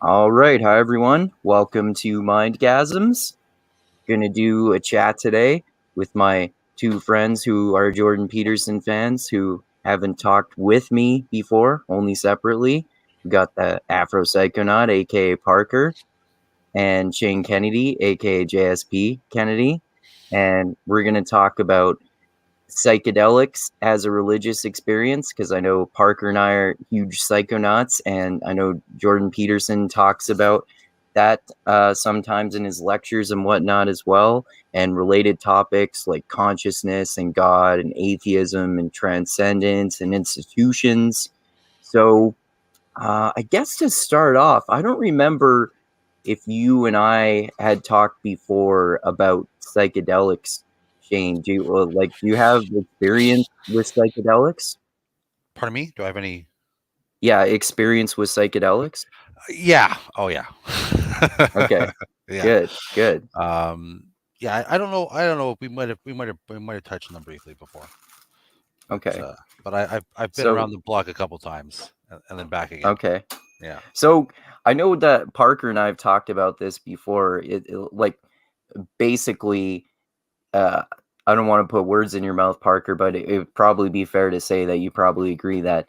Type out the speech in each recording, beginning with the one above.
All right, hi everyone. Welcome to Mindgasms. Gonna do a chat today with my two friends who are Jordan Peterson fans who haven't talked with me before, only separately. We got the Afro Psychonaut, aka Parker, and Shane Kennedy, aka JSP Kennedy. And we're gonna talk about psychedelics as a religious experience, because I know Parker and I are huge psychonauts, and I know Jordan Peterson talks about that sometimes in his lectures and whatnot as well, and related topics like consciousness and God and atheism and transcendence and institutions. So I guess to start off, I don't remember if you and I had talked before about psychedelics. Shane, do you have experience with psychedelics? Pardon me? Do I have any? Yeah, experience with psychedelics. Yeah. Oh, yeah. Okay, Yeah. good, good. Um, yeah. I don't know. I don't know. We might have touched on them briefly before, but Okay, uh, but I've been so around the block a couple times and then back again. okay, Yeah. so I know that Parker and I have talked about this before. Like basically, uh, I don't want to put words in your mouth, Parker, but it would probably be fair to say that you probably agree that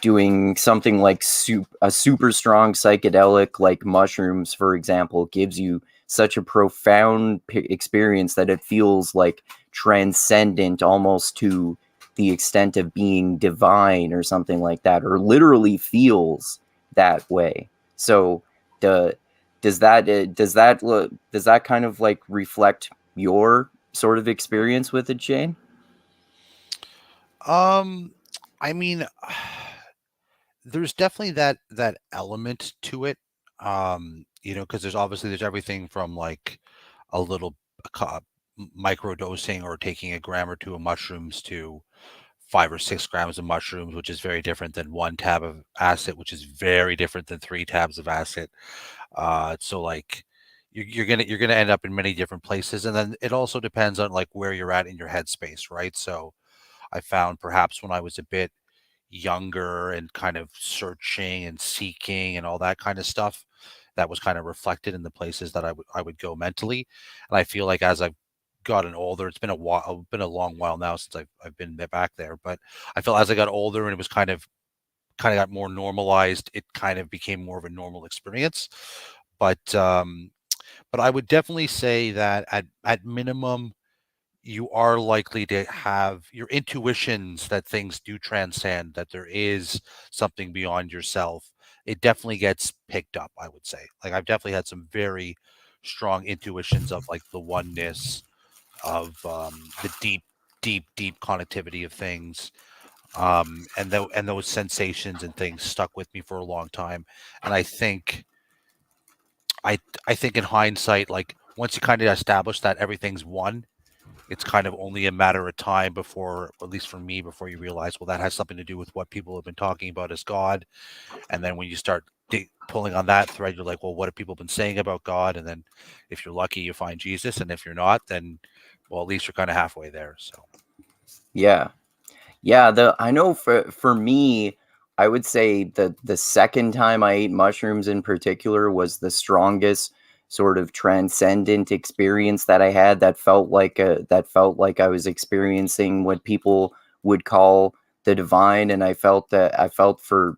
doing something like a super strong psychedelic like mushrooms, for example, gives you such a profound experience that it feels like transcendent, almost to the extent of being divine or something like that, or literally feels that way. So the does that kind of like reflect your sort of experience with it, Shane? Um, I mean, there's definitely that element to it. Because there's everything from like a little micro dosing or taking a gram or two of mushrooms to 5 or 6 grams of mushrooms, which is very different than 1 tab of acid, which is very different than 3 tabs of acid. So like you're gonna end up in many different places, and then it also depends on like where you're at in your headspace, right? So I found perhaps when I was a bit younger and kind of searching and seeking and all that kind of stuff, that was kind of reflected in the places that I would go mentally. And I feel like as I've gotten older, it's been a while, been a long while now since I've been back there, but I feel as I got older and it was kind of got more normalized, it kind of became more of a normal experience. But but I would definitely say that at minimum you are likely to have your intuitions that things do transcend, that there is something beyond yourself. It definitely gets picked up, I would say. Like I've definitely had some very strong intuitions of like the oneness of the deep connectivity of things. And those sensations and things stuck with me for a long time. And I I think in hindsight, like once you kind of establish that everything's one, it's kind of only a matter of time before, at least for me, before you realize, well, that has something to do with what people have been talking about as God. And then when you start pulling on that thread, you're like, well, what have people been saying about God? And then if you're lucky, you find Jesus. And if you're not, then, well, at least you're kind of halfway there. So, Yeah. Yeah, the I know for me, I would say the second time I ate mushrooms in particular was the strongest sort of transcendent experience that I had, that felt like I was experiencing what people would call the divine. And I felt for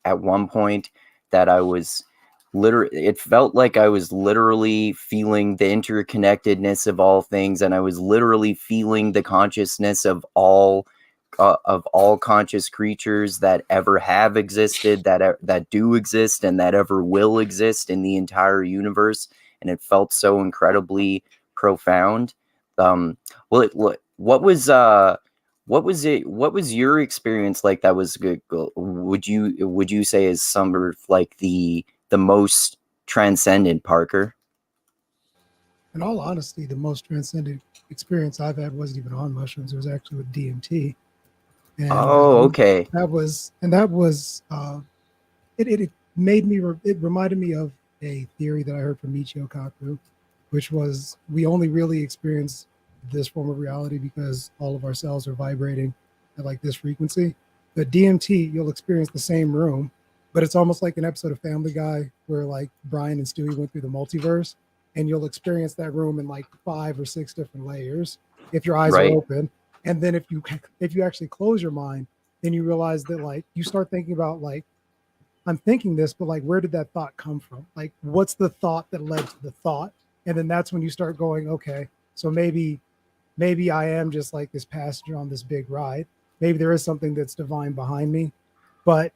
at one point that I was literally, it felt like I was literally feeling the interconnectedness of all things, and I was literally feeling the consciousness of all conscious creatures that ever have existed, that do exist, and that ever will exist in the entire universe. And it felt so incredibly profound. Um, well, what was it? What was your experience like? That was good. Would you say is some of like the most transcendent, Parker? In all honesty, the most transcendent experience I've had wasn't even on mushrooms. It was actually with DMT, and Oh, okay. it made me. It reminded me of a theory that I heard from Michio Kaku, which was we only really experience this form of reality because all of our cells are vibrating at like this frequency. But DMT, you'll experience the same room, but it's almost like an episode of Family Guy where like Brian and Stewie went through the multiverse, and you'll experience that room in like 5 or 6 different layers if your eyes are Right. open. And then if you actually close your mind, then you realize that like you start thinking about like, I'm thinking this, but like, where did that thought come from? Like, what's the thought that led to the thought? And then that's when you start going, okay, so maybe I am just like this passenger on this big ride. Maybe there is something that's divine behind me, but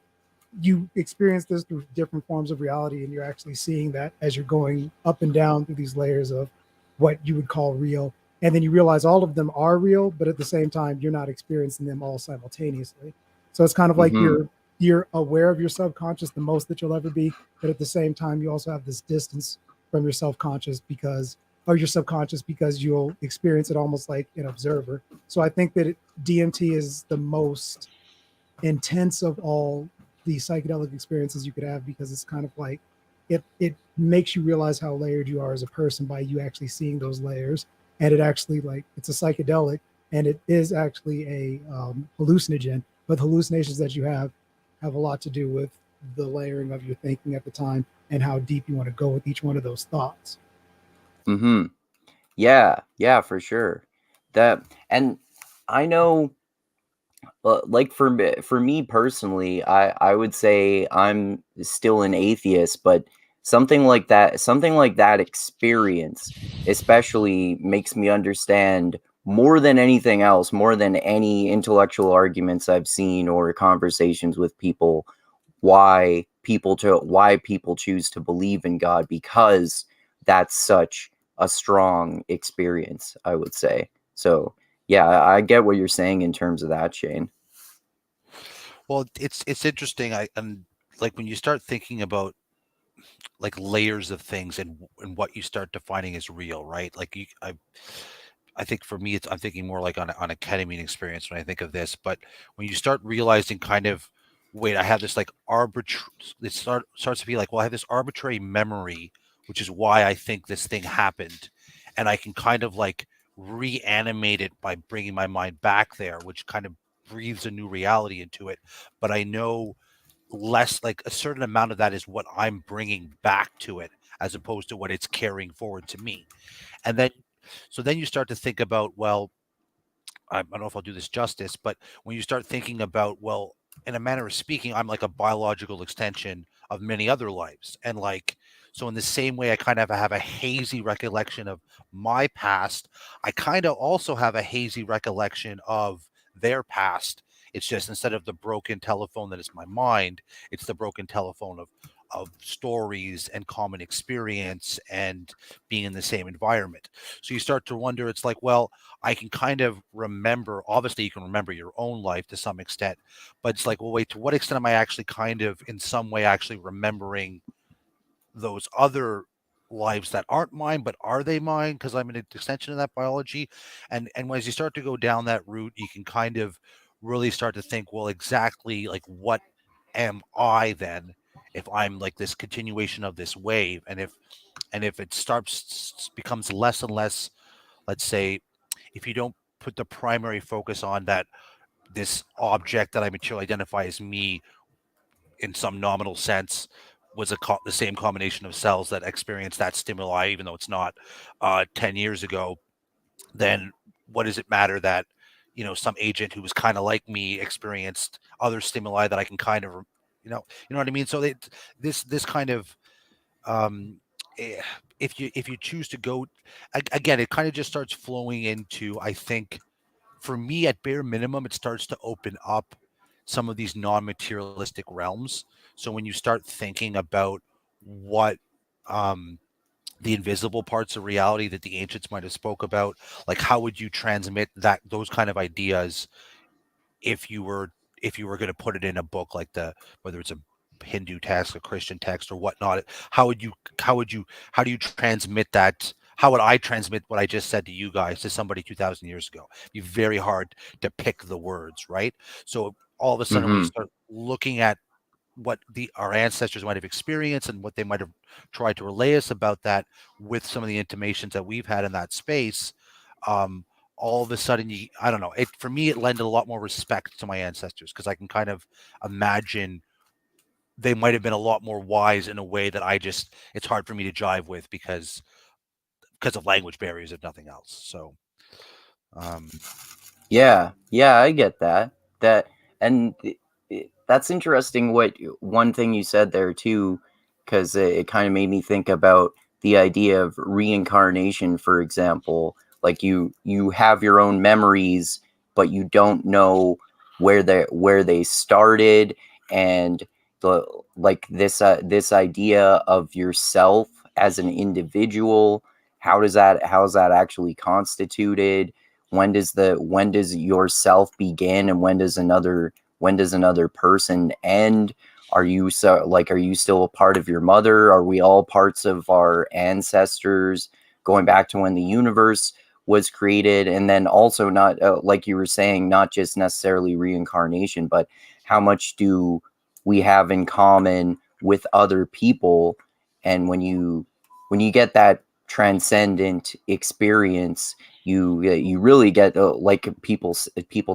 you experience this through different forms of reality, and you're actually seeing that as you're going up and down through these layers of what you would call real. And then you realize all of them are real, but at the same time, you're not experiencing them all simultaneously. So it's kind of like Mm-hmm. you're aware of your subconscious the most that you'll ever be, but at the same time, you also have this distance from your self-conscious because or your subconscious because you'll experience it almost like an observer. So I think that DMT is the most intense of all the psychedelic experiences you could have because it's kind of like it makes you realize how layered you are as a person by you actually seeing those layers. And it actually like it's a psychedelic and it is actually a hallucinogen, but the hallucinations that you have a lot to do with the layering of your thinking at the time and how deep you want to go with each one of those thoughts. Mm-hmm. Yeah, for sure. That, and I know, like for me personally, I would say I'm still an atheist, but something like that experience especially makes me understand more than anything else, more than any intellectual arguments I've seen or conversations with people, why people choose to believe in God, because that's such a strong experience, I would say. So yeah, I get what you're saying in terms of that, Shane. Well, it's interesting. And like when you start thinking about like layers of things and what you start defining as real, right? Like I think for me, I'm thinking more like on a ketamine experience when I think of this. But when you start realizing kind of, wait, I have this like arbitrary, starts to be like, well, I have this arbitrary memory, which is why I think this thing happened. And I can kind of like reanimate it by bringing my mind back there, which kind of breathes a new reality into it. But I know less, like a certain amount of that is what I'm bringing back to it as opposed to what it's carrying forward to me. And then so then you start to think about, well, I don't know if I'll do this justice, but when you start thinking about, well, in a manner of speaking, I'm like a biological extension of many other lives. And like, so in the same way, I kind of have a hazy recollection of my past. I kind of also have a hazy recollection of their past. It's just instead of the broken telephone that is my mind, it's the broken telephone of stories and common experience and being in the same environment. So you start to wonder, it's like, well, I can kind of remember, obviously you can remember your own life to some extent, but it's like, well, wait, to what extent am I actually kind of in some way actually remembering those other lives that aren't mine, but are they mine? Because I'm an extension of that biology. And as you start to go down that route, you can kind of really start to think, well, exactly like what am I then if I'm like this continuation of this wave? And if it starts becomes less and less, let's say, if you don't put the primary focus on that this object that I materially identify as me in some nominal sense was the same combination of cells that experienced that stimuli, even though it's not 10 years ago, then what does it matter that, some agent who was kind of like me experienced other stimuli that I can kind of, you know what I mean? So this kind of, um, eh, if you choose to go, again, it kind of just starts flowing into, I think, for me, at bare minimum, it starts to open up some of these non-materialistic realms. So when you start thinking about what um, the invisible parts of reality that the ancients might have spoke about, like how would you transmit those kind of ideas if you were going to put it in a book like whether it's a Hindu text, a Christian text, or whatnot? How would you how do you transmit that? How would I transmit what I just said to you guys to somebody 2,000 years ago? It'd be very hard to pick the words, right? So all of a sudden, when you Mm-hmm. start looking at what our ancestors might have experienced and what they might have tried to relay us about that with some of the intimations that we've had in that space, um, all of a sudden, I don't know, for me, it lended a lot more respect to my ancestors because I can kind of imagine they might have been a lot more wise in a way that it's hard for me to jive with because of language barriers, if nothing else. So, yeah, I get that. And that's interesting. One thing you said there too, because it kind of made me think about the idea of reincarnation, for example. Like you have your own memories, but you don't know where they started, and this idea of yourself as an individual. How's that actually constituted? When does yourself begin, and when does another person end? Are you still a part of your mother? Are we all parts of our ancestors going back to when the universe was created? And then also, not like you were saying, not just necessarily reincarnation, but how much do we have in common with other people? And when you get that transcendent experience, you really get like people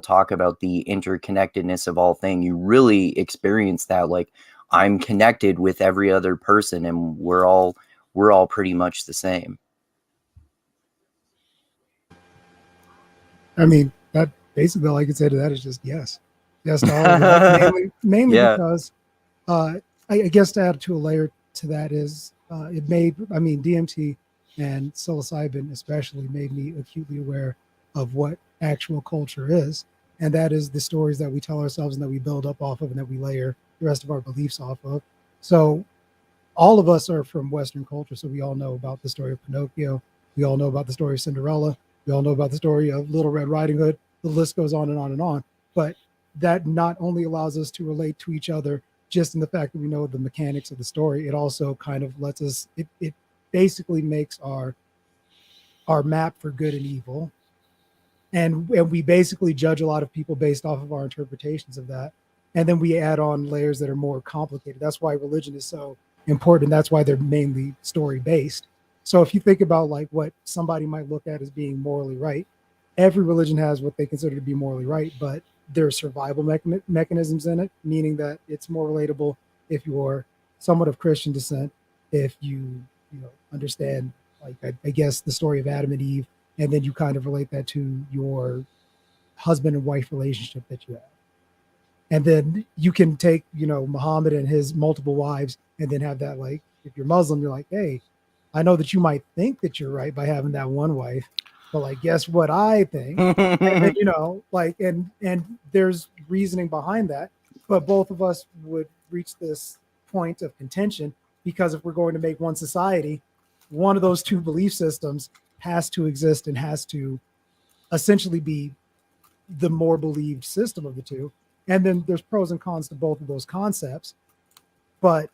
talk about the interconnectedness of all things. You really experience that, like, I'm connected with every other person, and we're all pretty much the same. I mean, that basically all I can say to that is just yes to all of that. mainly Yeah. Because I guess to add to a layer to that is DMT and psilocybin especially made me acutely aware of what actual culture is, and that is the stories that we tell ourselves and that we build up off of and that we layer the rest of our beliefs off of. So all of us are from Western culture, so we all know about the story of Pinocchio, we all know about the story of Cinderella, we all know about the story of Little Red Riding Hood. The list goes on and on and on. But that not only allows us to relate to each other just in the fact that we know the mechanics of the story, it also kind of lets us, it basically makes our map for good and evil. And we basically judge a lot of people based off of our interpretations of that. And then we add on layers that are more complicated. That's why religion is so important. That's why they're mainly story based. So if you think about like what somebody might look at as being morally right, every religion has what they consider to be morally right, but there are survival mechanisms in it, meaning that it's more relatable if you're somewhat of Christian descent, if you understand, like, I guess the story of Adam and Eve, and then you kind of relate that to your husband and wife relationship that you have. And then you can take, Muhammad and his multiple wives, and then have that, like, if you're Muslim, you're like, hey, I know that you might think that you're right by having that one wife, but like, guess what I think? And then, and there's reasoning behind that, but both of us would reach this point of contention, because if we're going to make one society, one of those two belief systems has to exist and has to essentially be the more believed system of the two. And then there's pros and cons to both of those concepts. But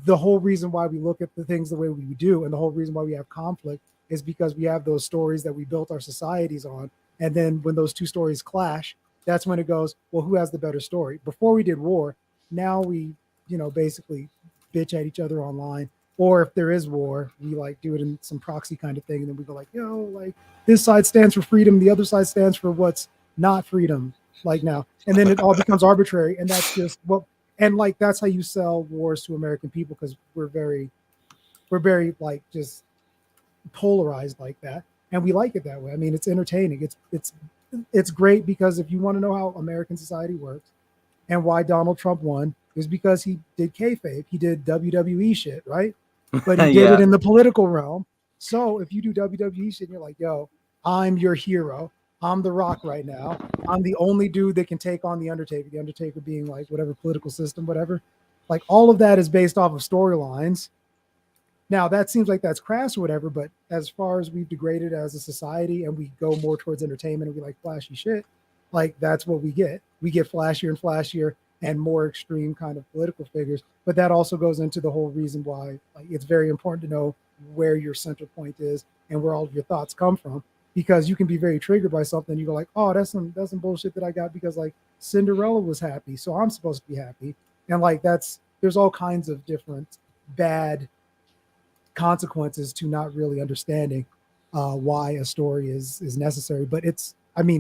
the whole reason why we look at the things the way we do, and the whole reason why we have conflict, is because we have those stories that we built our societies on. And then when those two stories clash, that's when it goes, well, who has the better story? Before we did war, now we, basically bitch at each other online. Or if there is war, we like do it in some proxy kind of thing. And then we go like, like, this side stands for freedom, the other side stands for what's not freedom, like now. And then it all becomes arbitrary. And that's just and like, that's how you sell wars to American people, because we're very like just polarized like that. And we like it that way. I mean, it's entertaining. It's great, because if you want to know how American society works and why Donald Trump won, is because he did kayfabe. He did WWE shit, right? But he did it in the political realm. So if you do WWE shit and you're like, yo, I'm your hero, I'm The Rock right now, I'm the only dude that can take on the Undertaker being like whatever political system, whatever. Like, all of that is based off of storylines. Now, that seems like that's crass or whatever, but as far as we've degraded as a society and we go more towards entertainment and we like flashy shit, like, that's what we get. We get flashier and flashier and more extreme kind of political figures. But that also goes into the whole reason why, like, it's very important to know where your center point is and where all of your thoughts come from, because you can be very triggered by something. You go like, oh, that's some bullshit that I got because like Cinderella was happy, so I'm supposed to be happy. And like, there's all kinds of different bad consequences to not really understanding why a story is necessary. But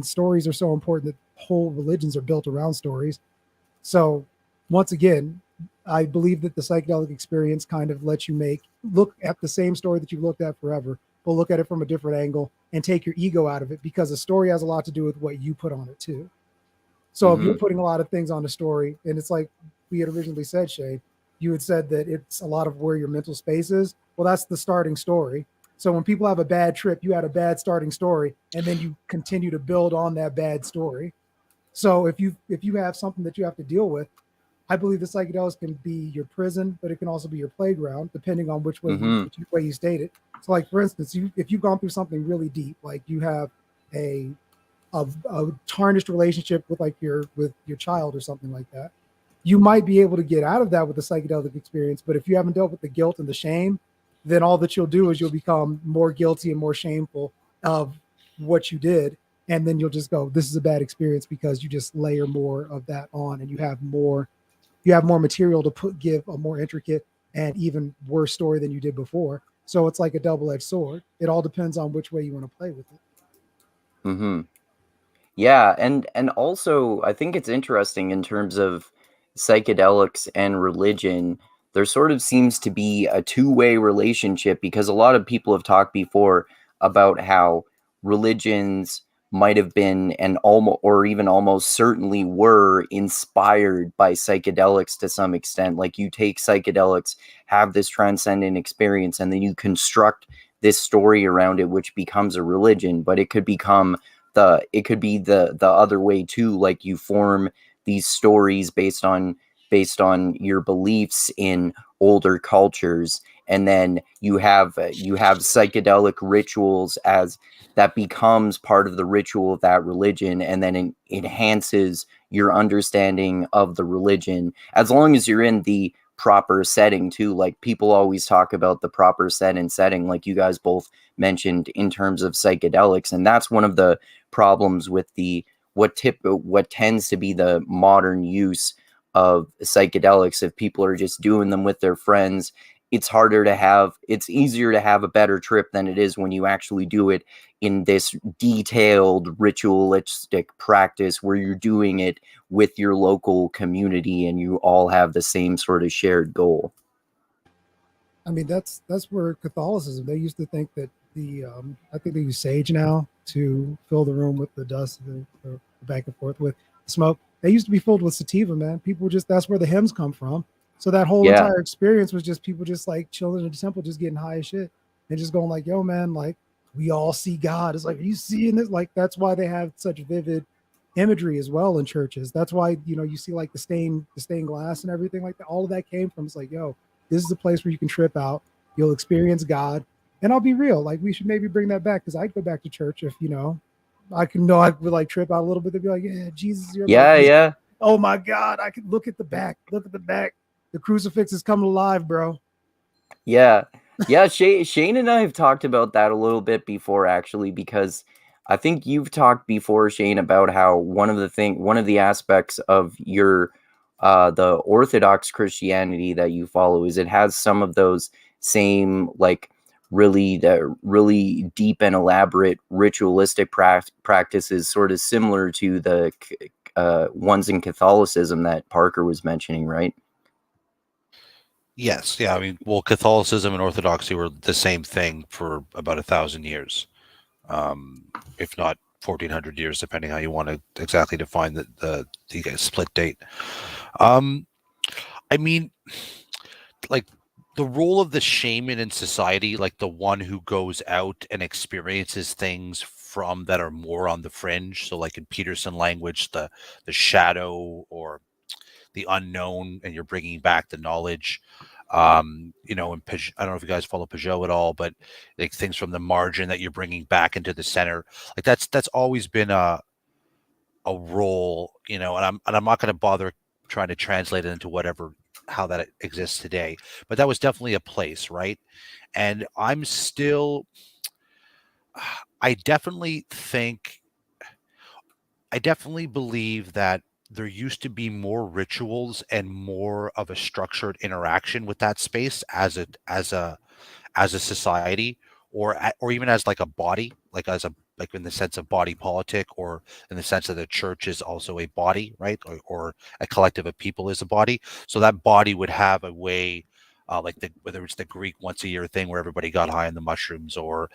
stories are so important that whole religions are built around stories. So once again, I believe that the psychedelic experience kind of lets you look at the same story that you've looked at forever, but look at it from a different angle and take your ego out of it, because a story has a lot to do with what you put on it too. So if you're putting a lot of things on a story, and it's like we had originally said, Shane, you had said that it's a lot of where your mental space is. Well, that's the starting story. So when people have a bad trip, you had a bad starting story, and then you continue to build on that bad story. So if you have something that you have to deal with, I believe the psychedelics can be your prison, but it can also be your playground, depending on which way you state it. So, like for instance, if you've gone through something really deep, like you have a tarnished relationship with your child or something like that, you might be able to get out of that with the psychedelic experience. But if you haven't dealt with the guilt and the shame, then all that you'll do is you'll become more guilty and more shameful of what you did. And then you'll just go, this is a bad experience, because you just layer more of that on, and you have more material to give a more intricate and even worse story than you did before. So it's like a double-edged sword. It all depends on which way you want to play with it. Yeah, and also I think it's interesting in terms of psychedelics and religion. There sort of seems to be a two-way relationship, because a lot of people have talked before about how religions might have been and almost certainly were inspired by psychedelics to some extent. Like, you take psychedelics, have this transcendent experience, and then you construct this story around it, which becomes a religion. But it could be the other way too. Like, you form these stories based on your beliefs in older cultures, and then you have psychedelic rituals as that becomes part of the ritual of that religion, and then it enhances your understanding of the religion, as long as you're in the proper setting too. Like, people always talk about the proper setting, like you guys both mentioned in terms of psychedelics. And that's one of the problems with what tends to be the modern use of psychedelics. If people are just doing them with their friends, it's easier to have a better trip than it is when you actually do it in this detailed ritualistic practice where you're doing it with your local community and you all have the same sort of shared goal. I mean, that's where Catholicism, they used to think that I think they use sage now to fill the room with the dust, the back and forth with smoke. They used to be filled with sativa, man. That's where the hymns come from. So that whole entire experience was just people just like chilling in the temple, just getting high as shit and just going like, yo, man, like, we all see God. It's like, are you seeing this? Like, that's why they have such vivid imagery as well in churches. That's why, you see like the stained glass and everything like that. All of that came from, it's like, yo, this is a place where you can trip out. You'll experience God. And I'll be real, like, we should maybe bring that back, because I'd go back to church if, I would like trip out a little bit. They'd be like, yeah, Jesus, you're yeah. Oh my God, I could look at the back. The crucifix is coming alive, bro. Yeah. Shane and I have talked about that a little bit before, actually, because I think you've talked before, Shane, about how one of the aspects of your the Orthodox Christianity that you follow is it has some of those same, like, really deep and elaborate ritualistic practices, sort of similar to the ones in Catholicism that Parker was mentioning, right? Yes. Yeah. I mean, well, Catholicism and Orthodoxy were the same thing for about 1,000 years, if not 1,400 years, depending how you want to exactly define the split date. I mean, like, the role of the shaman in society, like the one who goes out and experiences things from that are more on the fringe. So, like in Peterson language, the shadow or the unknown, and you're bringing back the knowledge. And I don't know if you guys follow Peugeot at all, but like things from the margin that you're bringing back into the center, like that's always been a role, and I'm not going to bother trying to translate it into how that exists today, but that was definitely a place, right? And I definitely believe that there used to be more rituals and more of a structured interaction with that space as a society, or even as like a body, like as a like in the sense of body politic, or in the sense that the church is also a body, right? Or a collective of people is a body. So that body would have a way, like whether it's the Greek once a year thing where everybody got high on the mushrooms, or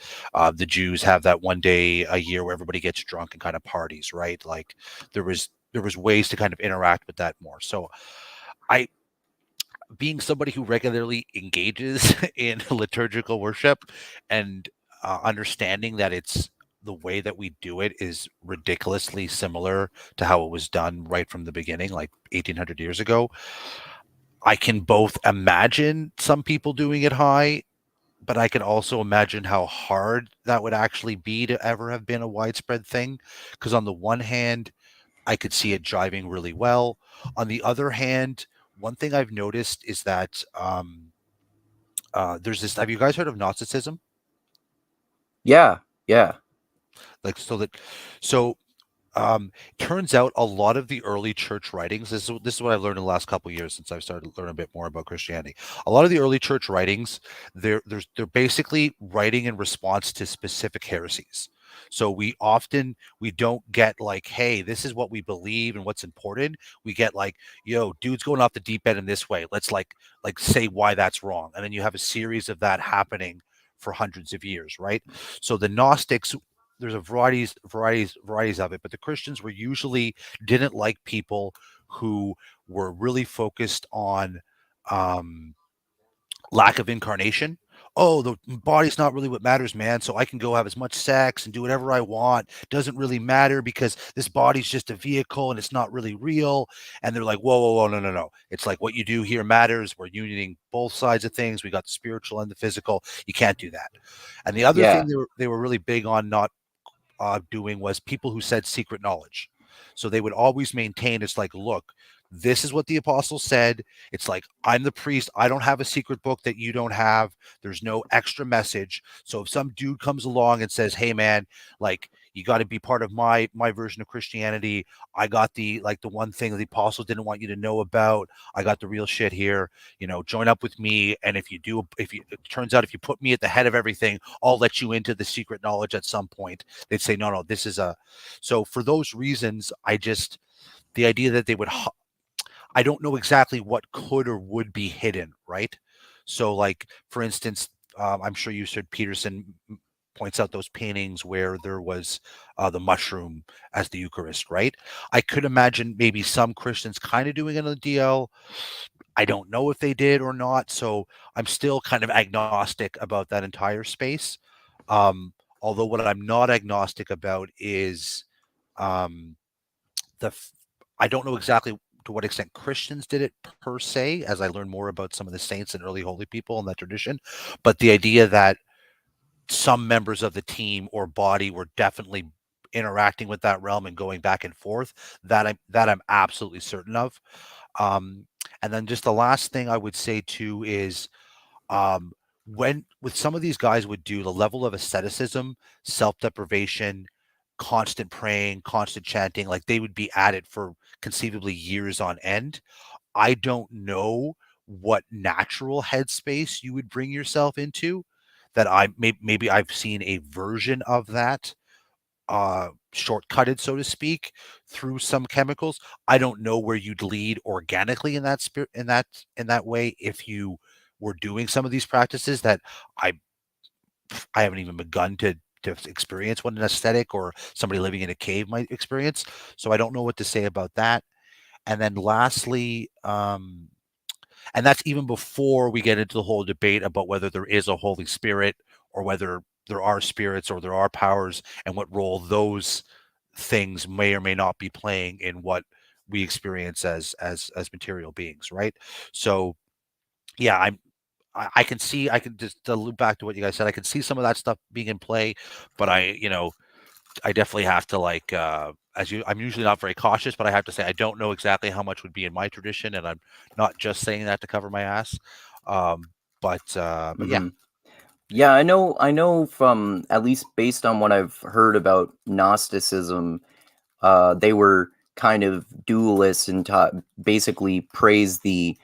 the Jews have that one day a year where everybody gets drunk and kind of parties, right? Like there was ways to kind of interact with that more. So being somebody who regularly engages in liturgical worship, and understanding that it's the way that we do it is ridiculously similar to how it was done right from the beginning, like 1800 years ago, I can both imagine some people doing it high, but I can also imagine how hard that would actually be to ever have been a widespread thing. Because on the one hand, I could see it driving really well. On the other hand, one thing I've noticed is that there's this. Have you guys heard of Gnosticism? Yeah. Like so. Turns out a lot of the early church writings. This is what I've learned in the last couple of years since I've started to learn a bit more about Christianity. A lot of the early church writings, they're basically writing in response to specific heresies. So we don't get like, hey, this is what we believe and what's important. We get like, yo, dude's going off the deep end in this way. Let's like say why that's wrong. And then you have a series of that happening for hundreds of years, right? So the Gnostics, there's a varieties of it, but the Christians were usually didn't like people who were really focused on lack of incarnation. Oh, the body's not really what matters, man. So I can go have as much sex and do whatever I want. Doesn't really matter because this body's just a vehicle and it's not really real. And they're like, whoa, no. It's like what you do here matters. We're unioning both sides of things. We got the spiritual and the physical. You can't do that. And the other thing they were really big on not doing was people who said secret knowledge. So they would always maintain, it's like, look, this is what the apostle said. It's like, I'm the priest. I don't have a secret book that you don't have. There's no extra message. So if some dude comes along and says, hey man, like you got to be part of my version of Christianity. I got the one thing that the apostle didn't want you to know about. I got the real shit here, join up with me. And if it turns out, if you put me at the head of everything, I'll let you into the secret knowledge at some point. They'd say, no, this is so for those reasons, the idea that they would, I don't know exactly what could or would be hidden, right? So like, for instance, I'm sure you said Peterson points out those paintings where there was the mushroom as the Eucharist, right? I could imagine maybe some Christians kind of doing it on the DL. I don't know if they did or not. So I'm still kind of agnostic about that entire space. Although what I'm not agnostic about is I don't know exactly to what extent Christians did it per se, as I learn more about some of the saints and early holy people in that tradition. But the idea that some members of the team or body were definitely interacting with that realm and going back and forth, that I'm absolutely certain of. And then just the last thing I would say too is when with some of these guys would do the level of asceticism, self-deprivation, constant praying, constant chanting, like they would be at it for conceivably years on end. I don't know what natural headspace you would bring yourself into. That maybe I've seen a version of that shortcutted, so to speak, through some chemicals. I don't know where you'd lead organically in that spirit, in that way, if you were doing some of these practices that I haven't even begun to experience what an aesthetic or somebody living in a cave might experience. So I don't know what to say about that. And then lastly, and that's even before we get into the whole debate about whether there is a Holy Spirit or whether there are spirits or there are powers, and what role those things may or may not be playing in what we experience as material beings, right? So yeah, I can just to loop back to what you guys said, I can see some of that stuff being in play, but I definitely have to I'm usually not very cautious, but I have to say I don't know exactly how much would be in my tradition, and I'm not just saying that to cover my ass. But yeah. Yeah, I know from, at least based on what I've heard about Gnosticism, they were kind of dualists and basically praised the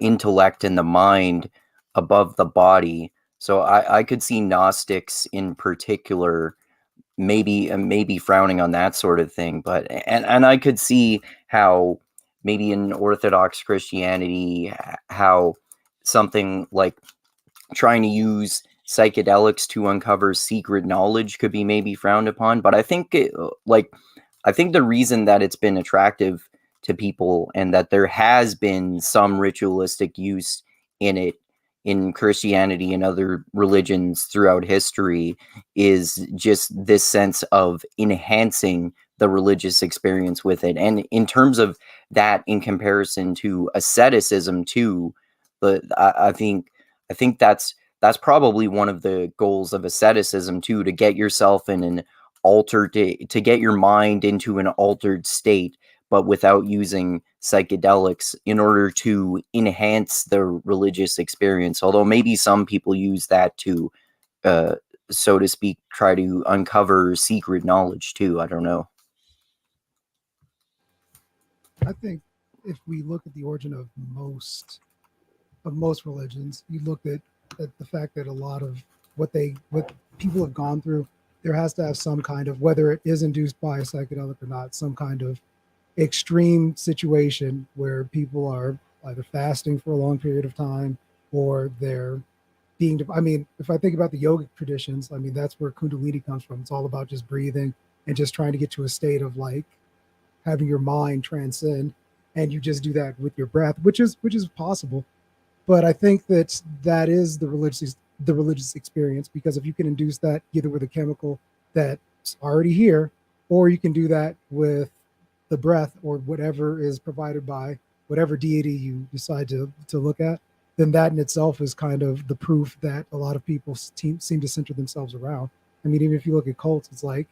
intellect and the mind above the body. So I could see Gnostics in particular maybe frowning on that sort of thing. But and I could see how maybe in Orthodox Christianity, how something like trying to use psychedelics to uncover secret knowledge could be maybe frowned upon. But I think I think the reason that it's been attractive to people and that there has been some ritualistic use in it in Christianity and other religions throughout history is just this sense of enhancing the religious experience with it. And in terms of that, in comparison to asceticism too, but I think that's probably one of the goals of asceticism too, to get yourself in an altered to get your mind into an altered state, but without using psychedelics in order to enhance the religious experience. Although maybe some people use that to, so to speak, try to uncover secret knowledge too. I don't know. I think if we look at the origin of most religions, you look at the fact that a lot of what people have gone through, there has to have some kind of, whether it is induced by a psychedelic or not, some kind of extreme situation where people are either fasting for a long period of time or they're being, I mean, if I think about the yogic traditions, I mean, that's where Kundalini comes from. It's all about just breathing and just trying to get to a state of like having your mind transcend, and you just do that with your breath, which is possible. But I think that is the religious experience, because if you can induce that either with a chemical that's already here, or you can do that with the breath or whatever is provided by whatever deity you decide to look at, then that in itself is kind of the proof that a lot of people seem to center themselves around. I mean, even if you look at cults, it's like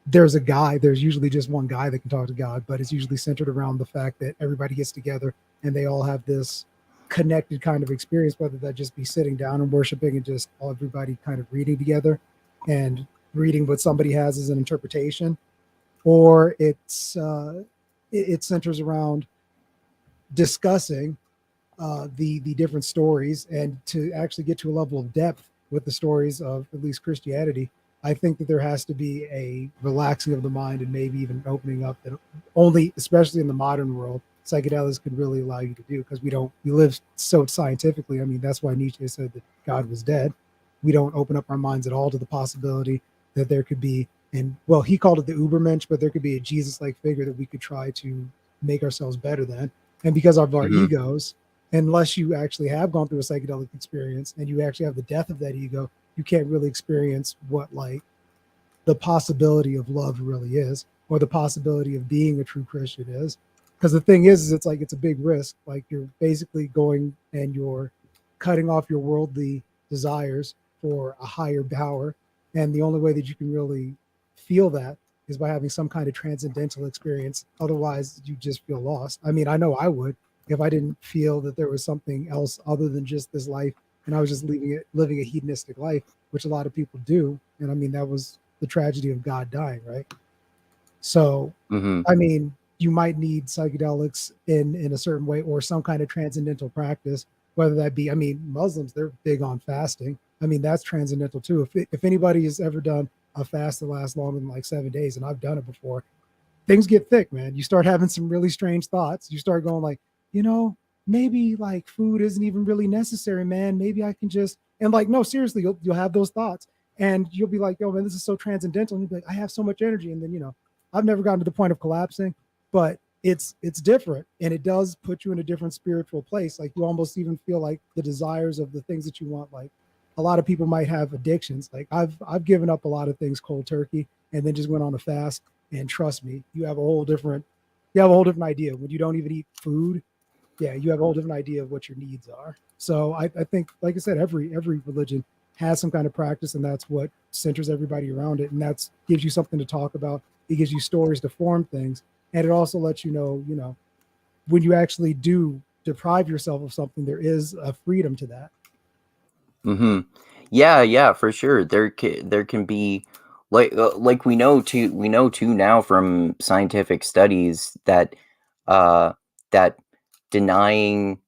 there's usually just one guy that can talk to God, but it's usually centered around the fact that everybody gets together and they all have this connected kind of experience, whether that just be sitting down and worshiping and just everybody kind of reading together and reading what somebody has as an interpretation, or it centers around discussing the different stories, and to actually get to a level of depth with the stories of at least Christianity. I think that there has to be a relaxing of the mind and maybe even opening up that only, especially in the modern world, psychedelics could really allow you to do, because we live so scientifically. I mean, that's why Nietzsche said that God was dead. We don't open up our minds at all to the possibility that there could be, and well, he called it the Ubermensch, but there could be a Jesus-like figure that we could try to make ourselves better than. And because of our egos, unless you actually have gone through a psychedelic experience and you actually have the death of that ego, you can't really experience what like the possibility of love really is, or the possibility of being a true Christian is. Because the thing is it's like, it's a big risk. Like, you're basically going and you're cutting off your worldly desires for a higher power. And the only way that you can really feel that is by having some kind of transcendental experience. Otherwise, you just feel lost. I mean, I know I would, if I didn't feel that there was something else other than just this life, and I was just living a hedonistic life, which a lot of people do. And I mean, that was the tragedy of God dying, right? So, I mean, you might need psychedelics in a certain way, or some kind of transcendental practice, whether that be, I mean, Muslims, they're big on fasting. I mean, that's transcendental too. If anybody has ever done a fast that lasts longer than like 7 days, and I've done it before, things get thick, man. You start having some really strange thoughts. You start going like, maybe like food isn't even really necessary, man. Maybe I can just, and like, no, seriously, you'll have those thoughts, and you'll be like, yo, man, this is so transcendental. And you'll be like, I have so much energy. And then, I've never gotten to the point of collapsing, but it's different, and it does put you in a different spiritual place. Like, you almost even feel like the desires of the things that you want. Like, a lot of people might have addictions. Like, I've given up a lot of things cold turkey and then just went on a fast, and trust me, you have a whole different idea when you don't even eat food. Yeah, you have a whole different idea of what your needs are. So I think, like I said, every religion has some kind of practice, and that's what centers everybody around it. And that's gives you something to talk about. It gives you stories to form things. And it also lets you know, when you actually do deprive yourself of something, there is a freedom to that. Yeah, for sure. There can be like we know too now from scientific studies that that delaying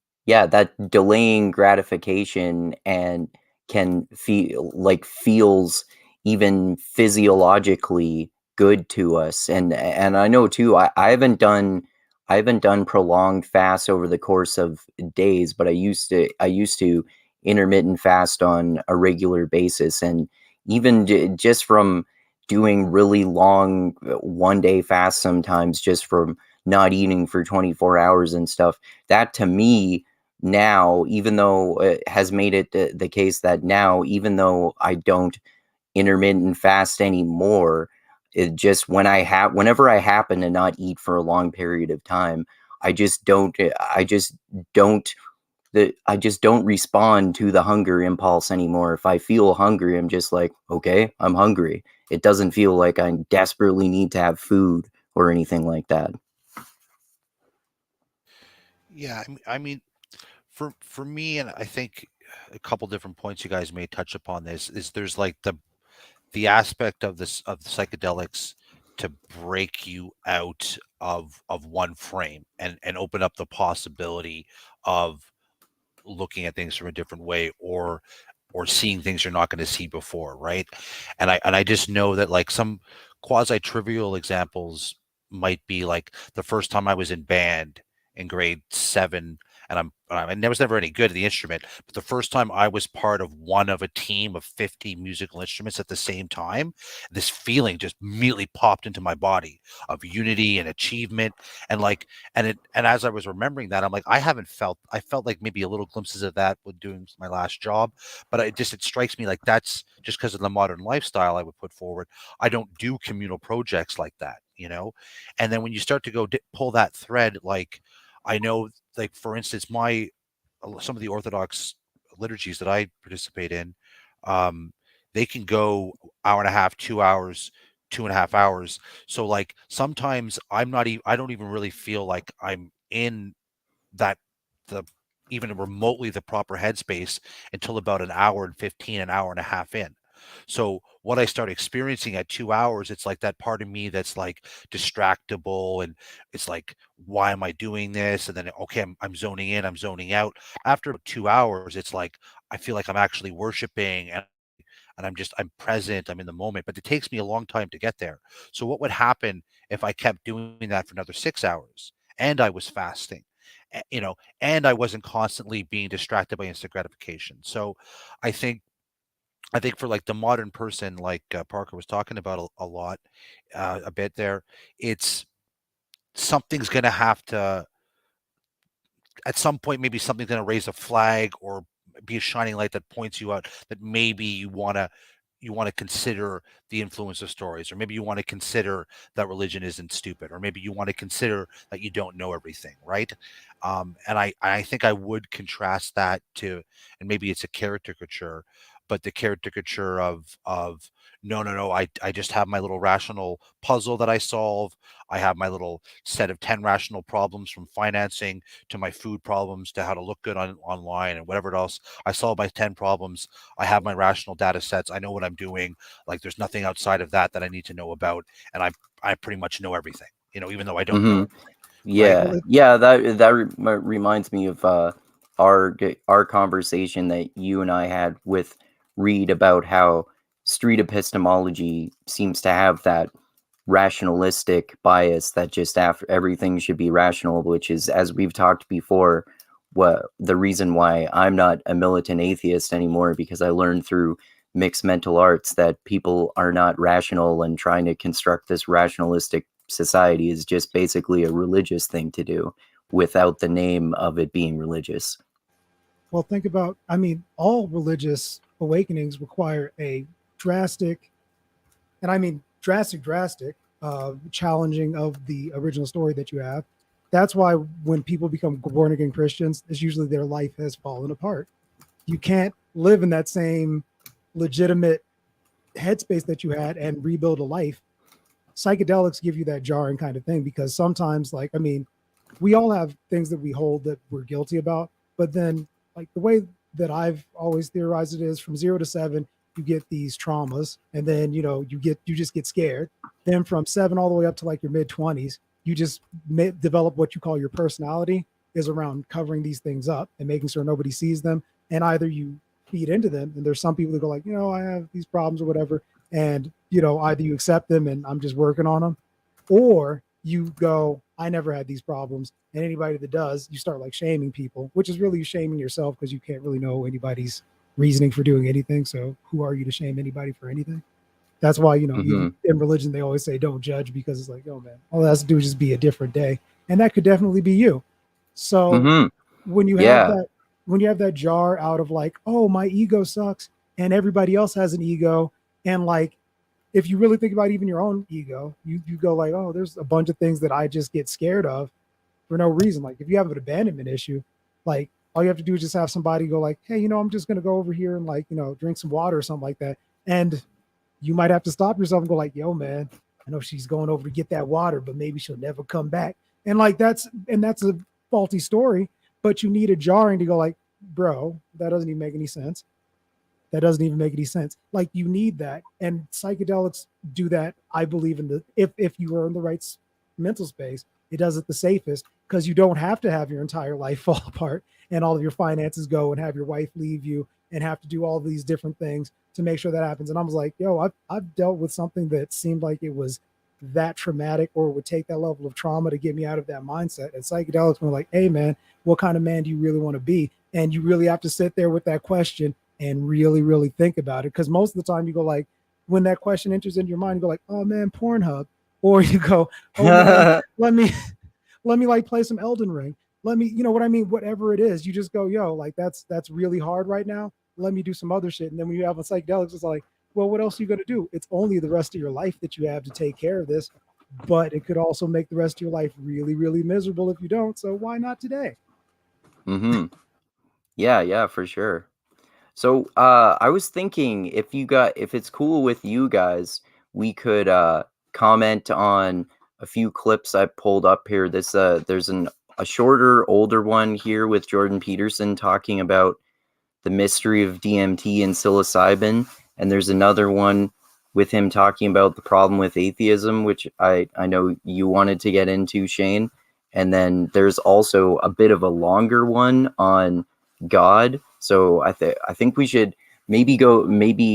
gratification and can feels even physiologically good to us. And I know too, I haven't done prolonged fasts over the course of days, but I used to intermittent fast on a regular basis. And even just from doing really long 1-day fasts, sometimes just from not eating for 24 hours and stuff, that to me now, even though it has made it the case that now, even though I don't intermittent fast anymore, it just whenever I happen to not eat for a long period of time, I just don't respond to the hunger impulse anymore. If I feel hungry, I'm just like, okay, I'm hungry. It doesn't feel like I desperately need to have food or anything like that. Yeah, I mean, for me, and I think a couple different points you guys may touch upon this is there's like the aspect of this of the psychedelics to break you out of one frame and open up the possibility of looking at things from a different way, or seeing things you're not going to see before, right? And I just know that like some quasi trivial examples might be like the first time I was in band in grade 7, and I was never any good at the instrument, but the first time I was part of one of a team of 50 musical instruments at the same time, this feeling just immediately popped into my body of unity and achievement. And like, and as I was remembering that, I'm like, I felt like maybe a little glimpses of that with doing my last job, but it strikes me like that's just because of the modern lifestyle I would put forward. I don't do communal projects like that, you know? And then when you start to go pull that thread, like I know, like for instance, some of the Orthodox liturgies that I participate in, um, they can go hour and a half, 2 hours, 2.5 hours. So like sometimes I don't even really feel like I'm in that the even remotely the proper headspace until about an hour and 15, an hour and a half in. So what I start experiencing at 2 hours, it's like that part of me that's like distractible, and it's like, why am I doing this? And then okay, I'm zoning in, I'm zoning out. After about 2 hours, it's like I feel like I'm actually worshiping, and I'm present, I'm in the moment, but it takes me a long time to get there. So what would happen if I kept doing that for another 6 hours and I was fasting? You know, and I wasn't constantly being distracted by instant gratification. So I think I think for like the modern person, like Parker was talking about a lot, a bit there, it's something's going to have to, at some point, maybe something's going to raise a flag or be a shining light that points you out that maybe you want to consider the influence of stories, or maybe you want to consider that religion isn't stupid, or maybe you want to consider that you don't know everything, right? And I think I would contrast that to, and maybe it's a caricature, but the caricature of no, I just have my little rational puzzle that I solve. I have my little set of 10 rational problems, from financing to my food problems to how to look good online and whatever else. I solve my 10 problems. I have my rational data sets. I know what I'm doing. Like there's nothing outside of that that I need to know about. And I pretty much know everything, even though I don't know everything. Right. Yeah, yeah, that reminds me of our conversation that you and I had with Reed about how street epistemology seems to have that rationalistic bias that just after everything should be rational, which is, as we've talked before, what the reason why I'm not a militant atheist anymore, because I learned through mixed mental arts that people are not rational, and trying to construct this rationalistic society is just basically a religious thing to do without the name of it being religious. Well, think about, I mean, all religious awakenings require a drastic, and I mean drastic, challenging of the original story that you have. That's why when people become born again Christians, it's usually their life has fallen apart. You can't live in that same legitimate headspace that you had and rebuild a life. Psychedelics give you that jarring kind of thing, because sometimes, like, I mean, we all have things that we hold that we're guilty about, but then, like, the way that I've always theorized it is, from 0 to 7 you get these traumas, and then you just get scared. Then from 7 all the way up to like your mid-20s, you just develop what you call your personality, is around covering these things up and making sure nobody sees them. And either you feed into them, and there's some people who go like, I have these problems or whatever, And, either you accept them and I'm just working on them, or you go, I never had these problems. And anybody that does, you start like shaming people, which is really shaming yourself because you can't really know anybody's reasoning for doing anything. So who are you to shame anybody for anything? That's why, even in religion, they always say don't judge, because it's like, oh man, all it has to do is just be a different day. And that could definitely be you. So when you have that jar out of like, oh, my ego sucks and everybody else has an ego, and like, if you really think about even your own ego, you go like, oh, there's a bunch of things that I just get scared of for no reason. Like if you have an abandonment issue, like all you have to do is just have somebody go like, hey, I'm just going to go over here and like, drink some water or something like that. And you might have to stop yourself and go like, yo, man, I know she's going over to get that water, but maybe she'll never come back. And like, that's a faulty story, but you need a jarring to go like, bro, that doesn't even make any sense. That doesn't even make any sense. Like you need that. And psychedelics do that. I believe if you are in the right mental space, it does it the safest, because you don't have to have your entire life fall apart and all of your finances go and have your wife leave you and have to do all these different things to make sure that happens. And I was like, yo, I've dealt with something that seemed like it was that traumatic or would take that level of trauma to get me out of that mindset. And psychedelics were like, hey man, what kind of man do you really want to be? And you really have to sit there with that question and really, really think about it. Because most of the time you go like, when that question enters into your mind, you go like, oh man, Pornhub. Or you go, oh man, let me like play some Elden Ring. Let me, you know what I mean? Whatever it is, you just go, yo, like that's really hard right now. Let me do some other shit. And then when you have a psychedelics, it's like, well, what else are you going to do? It's only the rest of your life that you have to take care of this, but it could also make the rest of your life really, really miserable if you don't. So why not today? Yeah, for sure. So I was thinking if it's cool with you guys, we could comment on a few clips I pulled up here. There's a shorter, older one here with Jordan Peterson talking about the mystery of DMT and psilocybin, and there's another one with him talking about the problem with atheism, which I know you wanted to get into, Shane. And then there's also a bit of a longer one on God. So I think we should maybe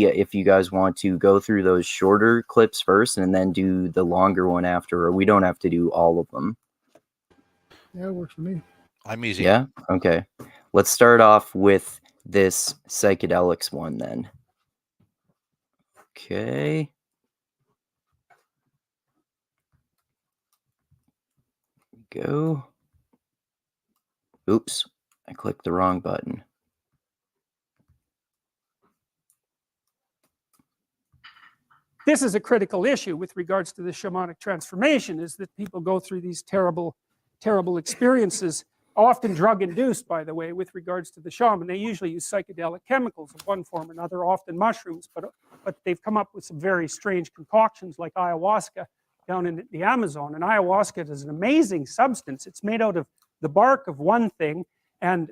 if you guys want to go through those shorter clips first and then do the longer one after, or we don't have to do all of them. Yeah, it works for me. I'm easy. Yeah. Okay. Let's start off with this psychedelics one then. Okay. Go. Oops, I clicked the wrong button. This is a critical issue with regards to the shamanic transformation, is that people go through these terrible, terrible experiences, often drug induced, by the way, with regards to the shaman. They usually use psychedelic chemicals of one form or another, often mushrooms, but they've come up with some very strange concoctions like ayahuasca down in the Amazon. And ayahuasca is an amazing substance. It's made out of the bark of one thing and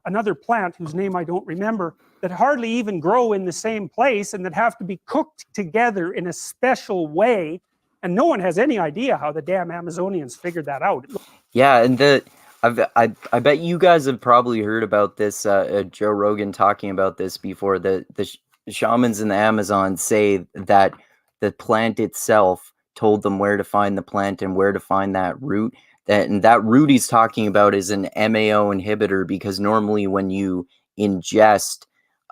another plant whose name I don't remember, that hardly even grow in the same place and that have to be cooked together in a special way. And no one has any idea how the damn Amazonians figured that out. Yeah, and I bet you guys have probably heard about this. Joe Rogan talking about this before. The shamans in the Amazon say that the plant itself told them where to find the plant and where to find that root. And that root he's talking about is an MAO inhibitor, because normally when you ingest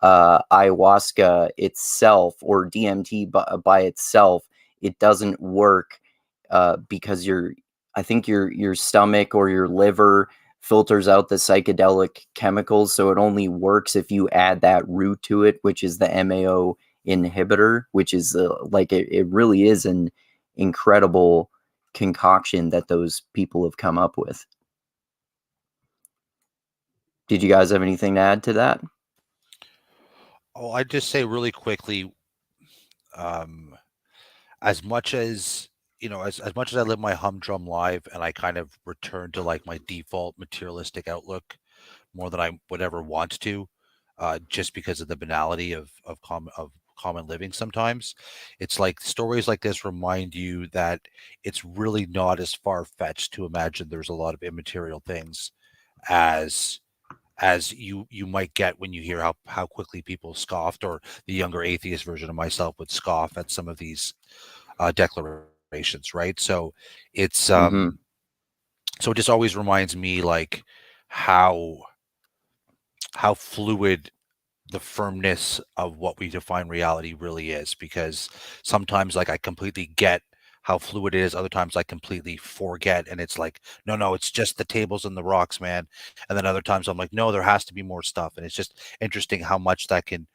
ayahuasca itself or DMT by itself, it doesn't work because I think your stomach or your liver filters out the psychedelic chemicals. So it only works if you add that root to it, which is the MAO inhibitor, which is it really is an incredible concoction that those people have come up with. Did you guys have anything to add to that? Oh, I'd just say really quickly, as much as as much as I live my humdrum life and I kind of return to like my default materialistic outlook more than I would ever want to, just because of the banality of common living sometimes, it's like stories like this remind you that it's really not as far-fetched to imagine there's a lot of immaterial things as as you might get when you hear how quickly people scoffed, or the younger atheist version of myself would scoff at some of these declarations, right? So it's Mm-hmm. so it just always reminds me like how fluid the firmness of what we define reality really is, because sometimes like I completely get how fluid it is, other times I completely forget, and it's like no, it's just the tables and the rocks, man. And then other times I'm like, no, there has to be more stuff. And it's just interesting how much that can,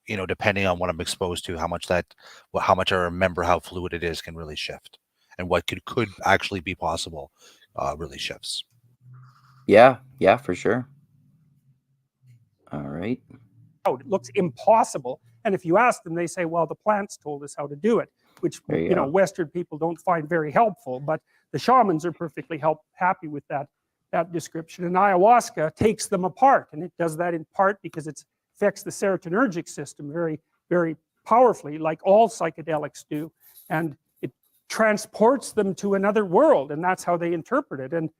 depending on what I'm exposed to, how much I remember how fluid it is can really shift, and what could actually be possible really shifts. Yeah, for sure. All right. It looks impossible, and if you ask them, they say, well, the plants told us how to do it, which Western people don't find very helpful, but the shamans are perfectly happy with that description. And ayahuasca takes them apart, and it does that in part because it affects the serotonergic system very, very powerfully, like all psychedelics do, and it transports them to another world, and that's how they interpret it.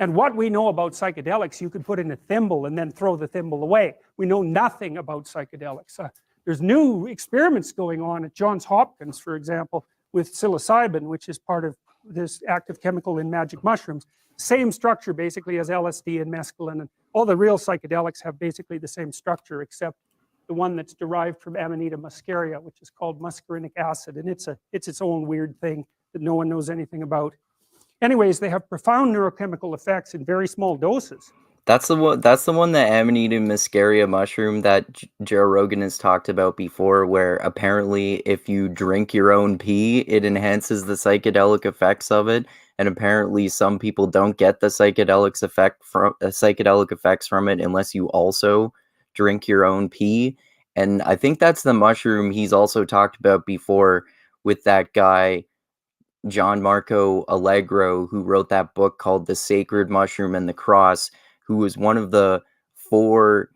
And what we know about psychedelics, you could put in a thimble and then throw the thimble away. We know nothing about psychedelics. There's new experiments going on at Johns Hopkins, for example, with psilocybin, which is part of this active chemical in magic mushrooms. Same structure, basically, as LSD and mescaline. And all the real psychedelics have basically the same structure, except the one that's derived from Amanita muscaria, which is called muscarinic acid. And it's its own weird thing that no one knows anything about. Anyways, they have profound neurochemical effects in very small doses. That's the one. That's the one, the Amanita muscaria mushroom that Joe Rogan has talked about before, where apparently if you drink your own pee, it enhances the psychedelic effects of it. And apparently, some people don't get the psychedelic effects from it unless you also drink your own pee. And I think that's the mushroom he's also talked about before with that guy John Marco Allegro, who wrote that book called The Sacred Mushroom and the Cross, who was one of the four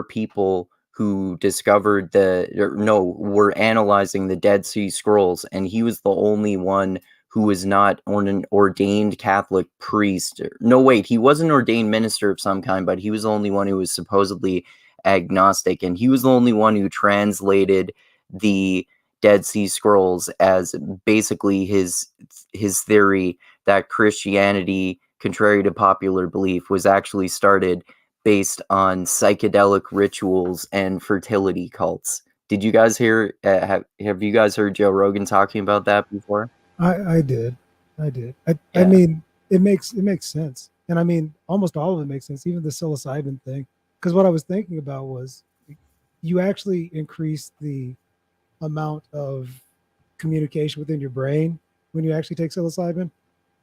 people who discovered were analyzing the Dead Sea Scrolls, and he was the only one who was not an ordained Catholic priest. No, wait, he was an ordained minister of some kind, but he was the only one who was supposedly agnostic, and he was the only one who translated the Dead Sea Scrolls as basically his theory that Christianity, contrary to popular belief, was actually started based on psychedelic rituals and fertility cults. Did you guys hear? Have you guys heard Joe Rogan talking about that before? I did. I mean, it makes sense, and I mean, almost all of it makes sense, even the psilocybin thing. Because what I was thinking about was, you actually increase the amount of communication within your brain when you actually take psilocybin,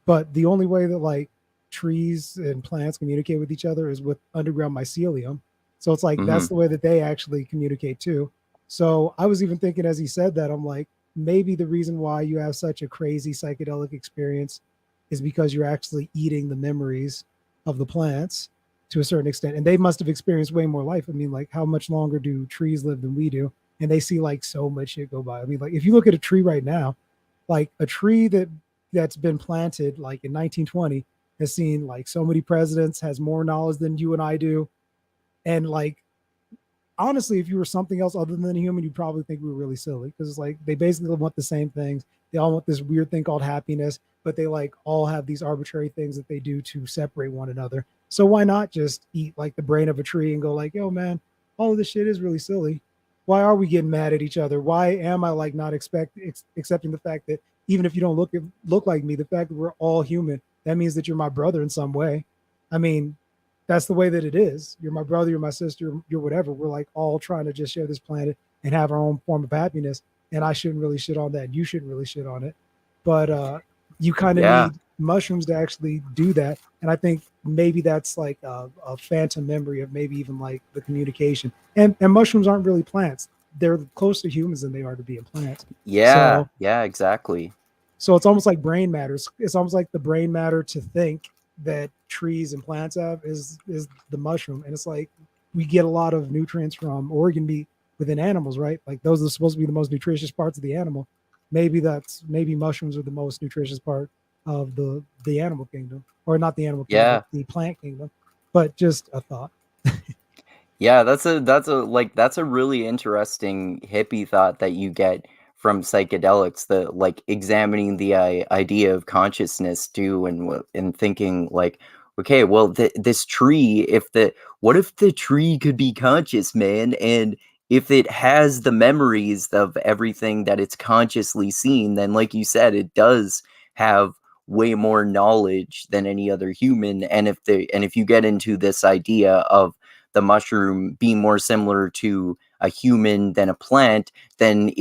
but the only way that like trees and plants communicate with each other is with underground mycelium. So it's like that's the way that they actually communicate too. So I was even thinking, as he said that, I'm like, maybe the reason why you have such a crazy psychedelic experience is because you're actually eating the memories of the plants to a certain extent, and they must have experienced way more life. I mean, like, how much longer do trees live than we do? And they see like so much shit go by. I mean, like, if you look at a tree right now, like a tree that's been planted like in 1920 has seen like so many presidents, has more knowledge than you and I do. And like, honestly, if you were something else other than a human, you'd probably think we were really silly, because it's like they basically want the same things. They all want this weird thing called happiness, but they like all have these arbitrary things that they do to separate one another. So why not just eat like the brain of a tree and go like, yo, man, all of this shit is really silly. Why are we getting mad at each other? Why am I like not accepting the fact that even if you don't look like me, the fact that we're all human, that means that you're my brother in some way. I mean, that's the way that it is. You're my brother, you're my sister, you're whatever. We're like all trying to just share this planet and have our own form of happiness. And I shouldn't really shit on that. And you shouldn't really shit on it. But you kind of need mushrooms to actually do that. And I think maybe that's like a phantom memory of maybe even like the communication. And mushrooms aren't really plants. They're closer to humans than they are to being plants. Yeah, exactly. So it's almost like brain matter. It's almost like the brain matter to think that trees and plants have is the mushroom. And it's like we get a lot of nutrients from organ meat within animals, right? Like those are supposed to be the most nutritious parts of the animal. Maybe mushrooms are the most nutritious part of the animal kingdom, or not the animal Yeah. kingdom, the plant kingdom. But just a thought. Yeah, that's a really interesting hippie thought that you get from psychedelics, the like examining the idea of consciousness too, and thinking like, okay, well, this tree, what if the tree could be conscious, man, and if it has the memories of everything that it's consciously seen, then like you said, it does have way more knowledge than any other human, and if you get into this idea of the mushroom being more similar to a human than a plant, then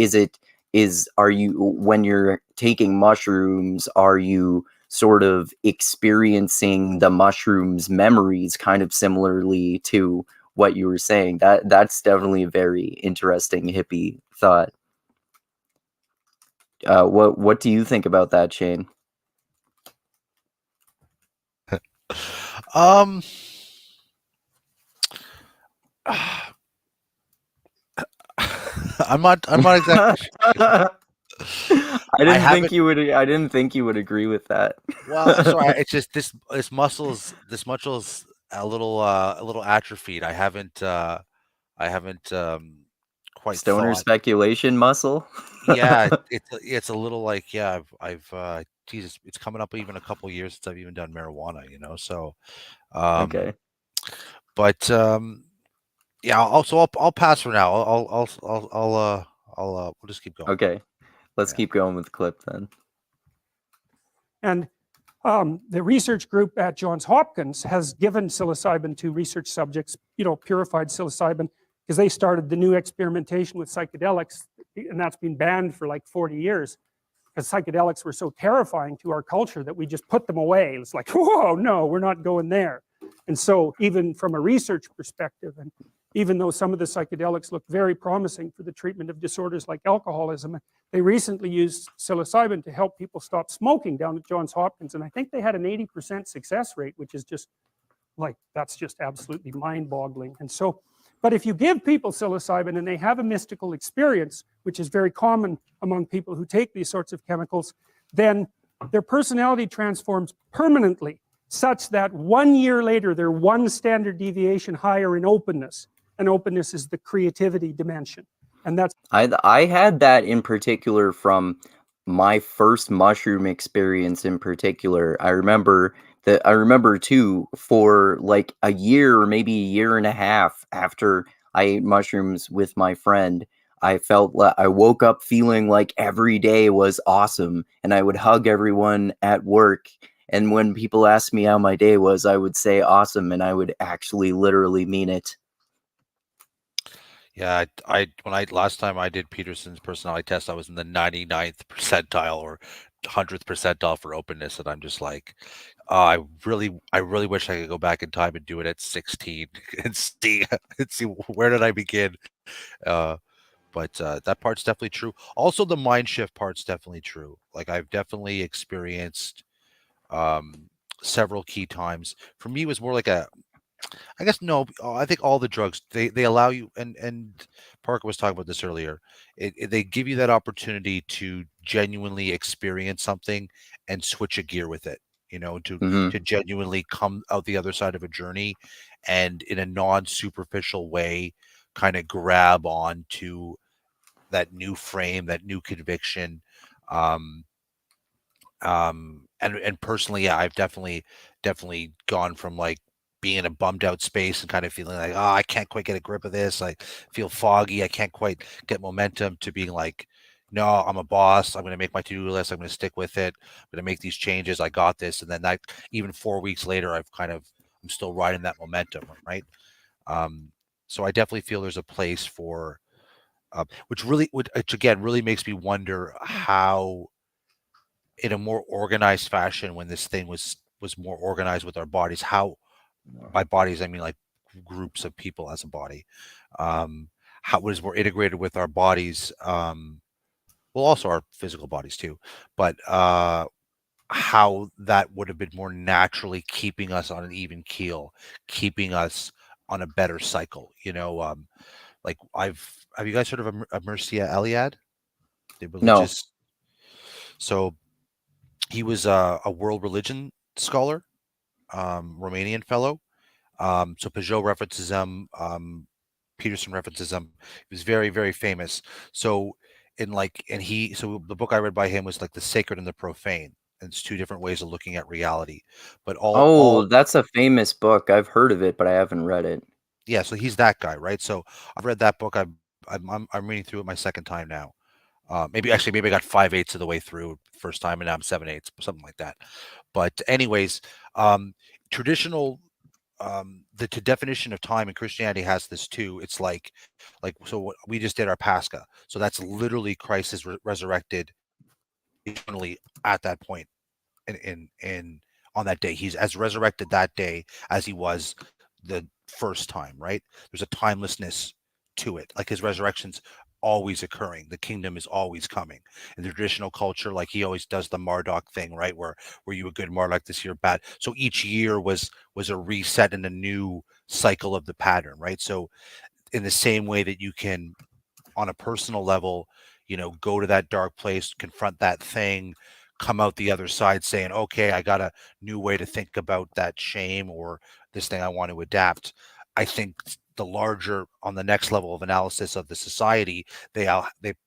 are you, when you're taking mushrooms, are you sort of experiencing the mushroom's memories kind of similarly to what you were saying? That's definitely a very interesting hippie thought. What do you think about that, Shane? I'm not exactly sure. I didn't think you would agree with that. Well, sorry, it's just this muscle's a little atrophied. I haven't quite Stoner thought. speculation muscle. Yeah, it's a little like, yeah, I've Jesus, it's coming up even a couple years since I've even done marijuana, you know. So Okay. but yeah, I'll pass for now. We'll just keep going. Okay. Let's Yeah. keep going with the clip then. And the research group at Johns Hopkins has given psilocybin to research subjects, purified psilocybin, because they started the new experimentation with psychedelics, and that's been banned for like 40 years because psychedelics were so terrifying to our culture that we just put them away. It's like, whoa, no, we're not going there. And so even from a research perspective, and even though some of the psychedelics look very promising for the treatment of disorders like alcoholism, they recently used psilocybin to help people stop smoking down at Johns Hopkins, and I think they had an 80% success rate, which is just like, that's just absolutely mind-boggling. And so, but if you give people psilocybin and they have a mystical experience, which is very common among people who take these sorts of chemicals, then their personality transforms permanently, such that 1 year later they're one standard deviation higher in openness, and openness is the creativity dimension. And that's, I had that in particular from my first mushroom experience in particular. I remember too, for like a year or maybe a year and a half after I ate mushrooms with my friend, I woke up feeling like every day was awesome, and I would hug everyone at work. And when people asked me how my day was, I would say awesome, and I would actually literally mean it. Yeah, last time I did Peterson's personality test, I was in the 99th percentile or 100th percentile for openness, and I'm just like, I really wish I could go back in time and do it at 16 and see where did I begin. But that part's definitely true. Also, the mind shift part's definitely true. Like, I've definitely experienced several key times. For me, it was more like I guess no. I think all the drugs they allow you, and Parker was talking about this earlier. They give you that opportunity to genuinely experience something and switch a gear with it. To genuinely come out the other side of a journey, and in a non-superficial way, kind of grab on to that new frame, that new conviction. And personally, yeah, I've definitely gone from like being in a bummed out space and kind of feeling like, oh, I can't quite get a grip of this. I feel foggy. I can't quite get momentum, to being like, no, I'm a boss. I'm going to make my to-do list. I'm going to stick with it. I'm going to make these changes. I got this. And then that, even 4 weeks later, I'm still riding that momentum. Right. So I definitely feel there's a place for, which again, really makes me wonder how, in a more organized fashion, when this thing was more organized with our bodies, how, by bodies I mean like groups of people as a body, how it was more integrated with our bodies, well, also our physical bodies too, but how that would have been more naturally keeping us on an even keel, keeping us on a better cycle, like have you guys heard of Mircea Eliade, the religious? No. So he was a world religion scholar. Romanian fellow. So Peugeot references him. Peterson references him. He was very, very famous. So so the book I read by him was like The Sacred and the Profane. And it's two different ways of looking at reality. But Oh, that's a famous book. I've heard of it, but I haven't read it. Yeah, so he's that guy, right? So I've read that book. I'm reading through it my second time now. Maybe I got 5/8 of the way through first time, and now I'm 7/8, something like that. But anyways, traditional the definition of time in Christianity has this too. It's like so what we just did our Pascha. So that's literally Christ is resurrected eternally at that point in on that day. He's as resurrected that day as he was the first time, right? There's a timelessness to it. Like his resurrection's always occurring. The kingdom is always coming. In the traditional culture, like he always does the Marduk thing, right? Where were you a good Marduk this year, bad? So each year was a reset and a new cycle of the pattern, right? So in the same way that you can, on a personal level, go to that dark place, confront that thing, come out the other side saying, okay, I got a new way to think about that shame or this thing I want to adapt. I think the larger, on the next level of analysis of the society, they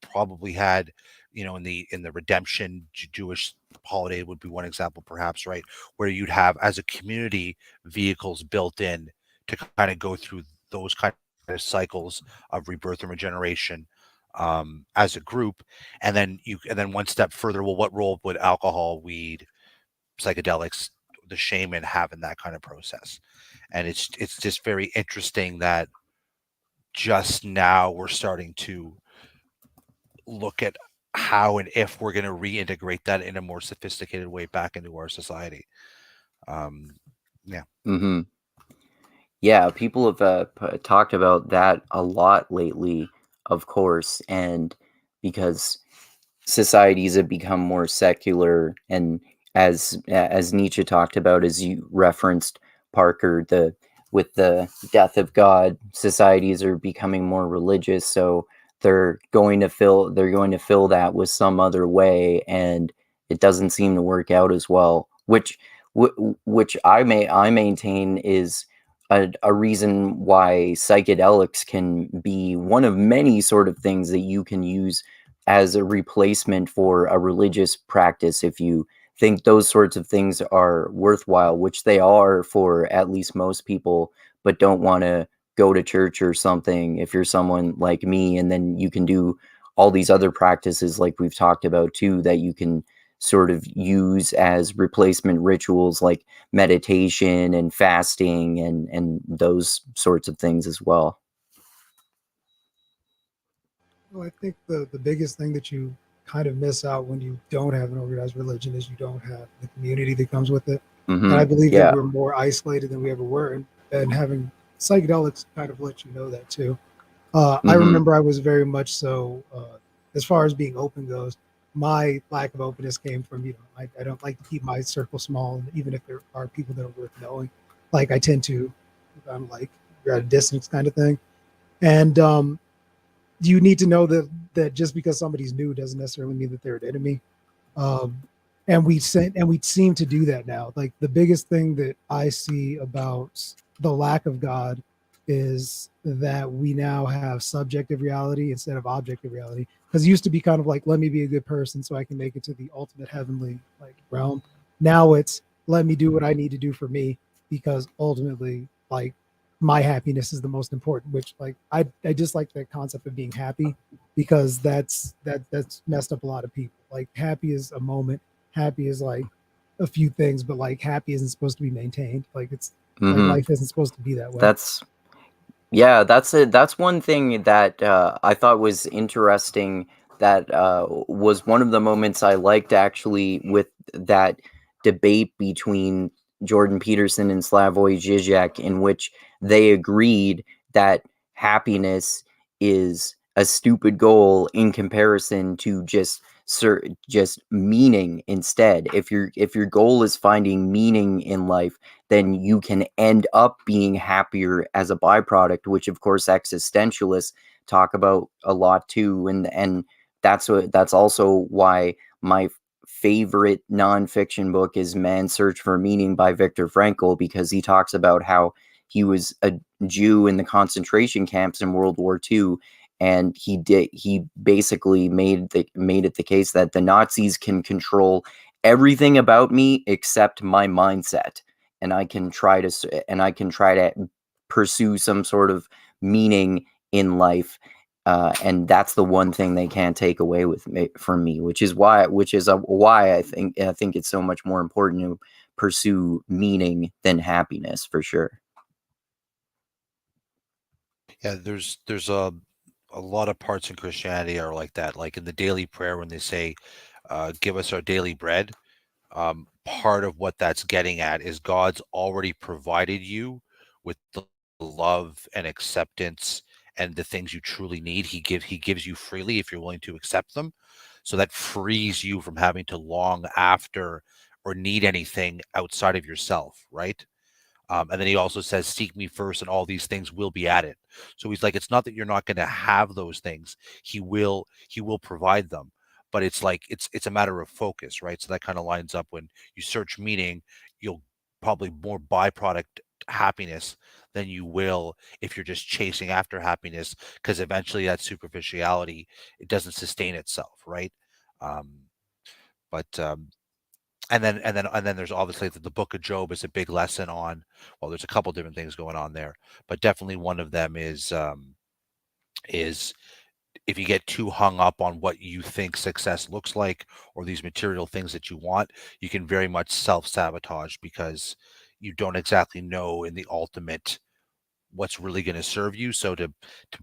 probably had, in the redemption Jewish holiday would be one example, perhaps, right, where you'd have as a community vehicles built in to kind of go through those kind of cycles of rebirth and regeneration as a group. And then one step further, well, what role would alcohol, weed, psychedelics, the shaman have in that kind of process? And it's just very interesting that just now we're starting to look at how and if we're going to reintegrate that in a more sophisticated way back into our society. Yeah. Mm-hmm. Yeah, people have talked about that a lot lately, of course, and because societies have become more secular, and as Nietzsche talked about, as you referenced, Parker, with the death of God, societies are becoming more religious, so they're going to fill that with some other way, and it doesn't seem to work out as well, which I maintain is a reason why psychedelics can be one of many sort of things that you can use as a replacement for a religious practice if you think those sorts of things are worthwhile, which they are for at least most people, but don't want to go to church or something if you're someone like me. And then you can do all these other practices like we've talked about too, that you can sort of use as replacement rituals like meditation and fasting and those sorts of things as well. Well, I think the biggest thing that you kind of miss out when you don't have an organized religion is you don't have the community that comes with it. Mm-hmm. And I believe that we're more isolated than we ever were. And having psychedelics kind of let you know that too. I remember I was very much so, as far as being open goes, my lack of openness came from, I don't like to keep my circle small, even if there are people that are worth knowing. Like I tend to, I'm like, you're at a distance kind of thing. And you need to know that just because somebody's new doesn't necessarily mean that they're an enemy. And we seem to do that now. Like the biggest thing that I see about the lack of God is that we now have subjective reality instead of objective reality. Because it used to be kind of like, let me be a good person so I can make it to the ultimate heavenly realm. Now it's let me do what I need to do for me, because ultimately, my happiness is the most important. Which I dislike that concept of being happy, because that's messed up a lot of people. Like happy is a moment, happy is like a few things, but happy isn't supposed to be maintained. It's life isn't supposed to be that way. That's one thing that I thought was interesting, that was one of the moments I liked actually with that debate between Jordan Peterson and Slavoj Žižek, in which they agreed that happiness is a stupid goal in comparison to just meaning instead. If your goal is finding meaning in life, then you can end up being happier as a byproduct, which of course existentialists talk about a lot too. And that's also why my favorite nonfiction book is Man's Search for Meaning by Viktor Frankl, because he talks about how he was a Jew in the concentration camps in World War II, and he basically made it the case that the Nazis can control everything about me except my mindset, and I can try to pursue some sort of meaning in life, and that's the one thing they can't take away from me, which is why I think it's so much more important to pursue meaning than happiness, for sure. Yeah, there's a lot of parts in Christianity are like that. Like in the daily prayer, when they say, "Give us our daily bread," part of what that's getting at is God's already provided you with the love and acceptance and the things you truly need. He gives you freely if you're willing to accept them. So that frees you from having to long after or need anything outside of yourself, right? And then he also says, "Seek me first, and all these things will be added." So he's like, it's not that you're not going to have those things. He will provide them, but it's like it's a matter of focus, right? So that kind of lines up when you search meaning, you'll probably more byproduct happiness than you will if you're just chasing after happiness, because eventually that superficiality, it doesn't sustain itself, right? Um, but and then there's obviously the book of Job is a big lesson on, well, there's a couple different things going on there, but definitely one of them is if you get too hung up on what you think success looks like or these material things that you want, you can very much self-sabotage, because you don't exactly know in the ultimate what's really going to serve you. So to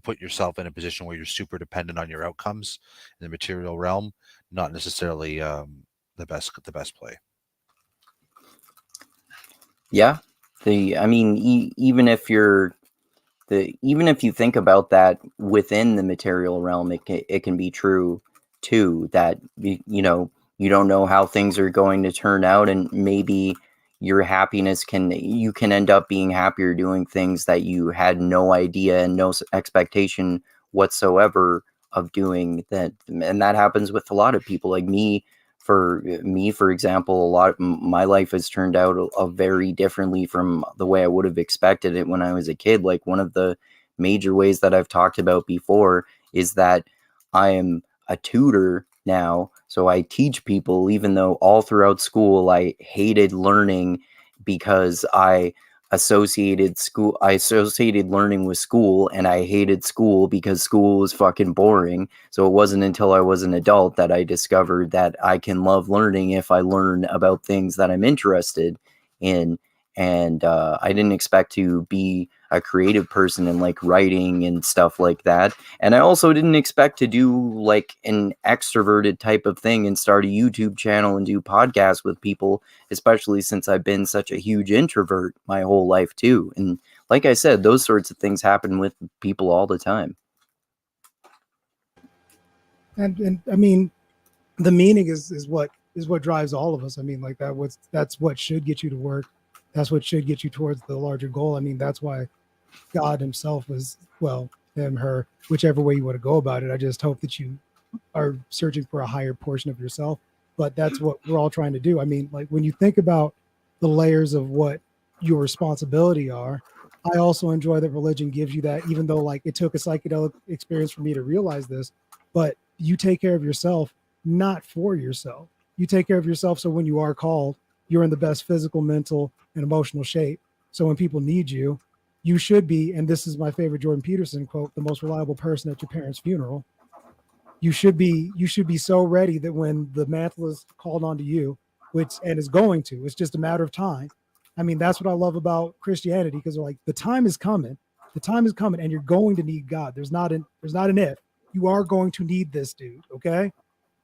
put yourself in a position where you're super dependent on your outcomes in the material realm, not necessarily the best play. Yeah. Even if you think about that within the material realm, it can be true too, that you don't know how things are going to turn out, and maybe your happiness you can end up being happier doing things that you had no idea and no expectation whatsoever of doing that. And that happens with a lot of people. Like for example, my life has turned out very differently from the way I would have expected it when I was a kid. Like, one of the major ways that I've talked about before is that I am a tutor now. So I teach people, even though all throughout school I hated learning, because I associated learning with school, and I hated school because school was fucking boring. So it wasn't until I was an adult that I discovered that I can love learning if I learn about things that I'm interested in. And I didn't expect to be a creative person and like writing and stuff like that. And I also didn't expect to do like an extroverted type of thing and start a YouTube channel and do podcasts with people, especially since I've been such a huge introvert my whole life too. And like I said, those sorts of things happen with people all the time. And I mean, the meaning is what drives all of us. I mean, like that's what should get you to work. That's what should get you towards the larger goal. I mean, that's why God himself was, well, him, her, whichever way you want to go about it. I just hope that you are searching for a higher portion of yourself. But that's what we're all trying to do. I mean, like, when you think about the layers of what your responsibility are, I also enjoy that religion gives you that, even though like it took a psychedelic experience for me to realize this. But you take care of yourself, not for yourself. You take care of yourself so when you are called, you're in the best physical, mental, and emotional shape. So when people need you, you should be, and this is my favorite Jordan Peterson quote, the most reliable person at your parents' funeral. You should be so ready that when the mantle is called onto you, and is going to, it's just a matter of time. I mean, that's what I love about Christianity, because like the time is coming, and you're going to need God. There's not an if. You are going to need this dude, okay?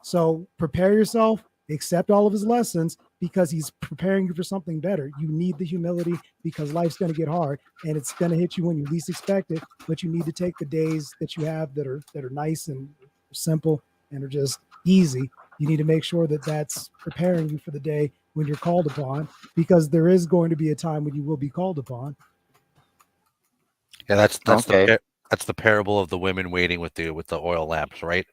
So prepare yourself, accept all of his lessons, because he's preparing you for something better. You need the humility, because life's going to get hard and it's going to hit you when you least expect it. But you need to take the days that you have that are nice and simple and are just easy. You need to make sure that that's preparing you for the day when you're called upon, because there is going to be a time when you will be called upon. Yeah, that's Okay. that's the parable of the women waiting with the oil lamps, right?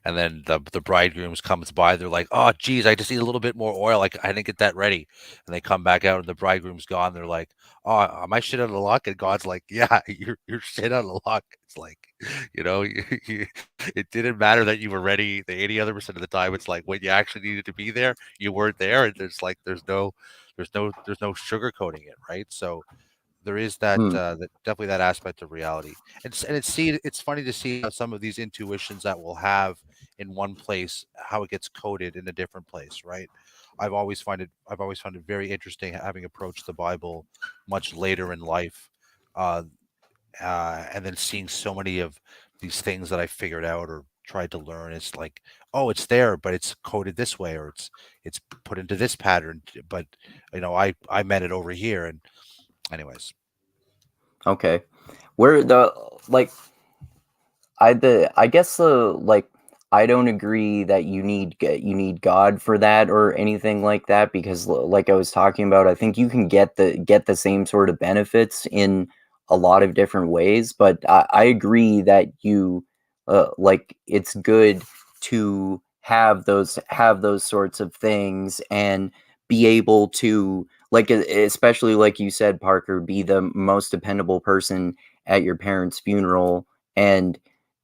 And then the bridegrooms comes by, they're like, oh geez, I just need a little bit more oil, like I didn't get that ready. And they come back out and the bridegroom's gone. They're like, oh, am I shit out of luck? And God's like, yeah, you're shit out of luck. It's like, it didn't matter that you were ready the 80 other percent of the time. It's like when you actually needed to be there, you weren't there. And there's no sugarcoating it, right? So there is that, definitely that aspect of reality. It's funny to see how some of these intuitions that we'll have in one place, how it gets coded in a different place, right? I've always found it very interesting, having approached the Bible much later in life, and then seeing so many of these things that I figured out or tried to learn. It's like, oh, it's there, but it's coded this way, or it's put into this pattern, but I meant it over here. And anyways, Okay, where the like I guess I don't agree that you need God for that or anything like that, because like I was talking about, I think you can get the same sort of benefits in a lot of different ways. But I agree that you it's good to have those sorts of things and be able to, like, especially like you said, Parker, be the most dependable person at your parents' funeral. And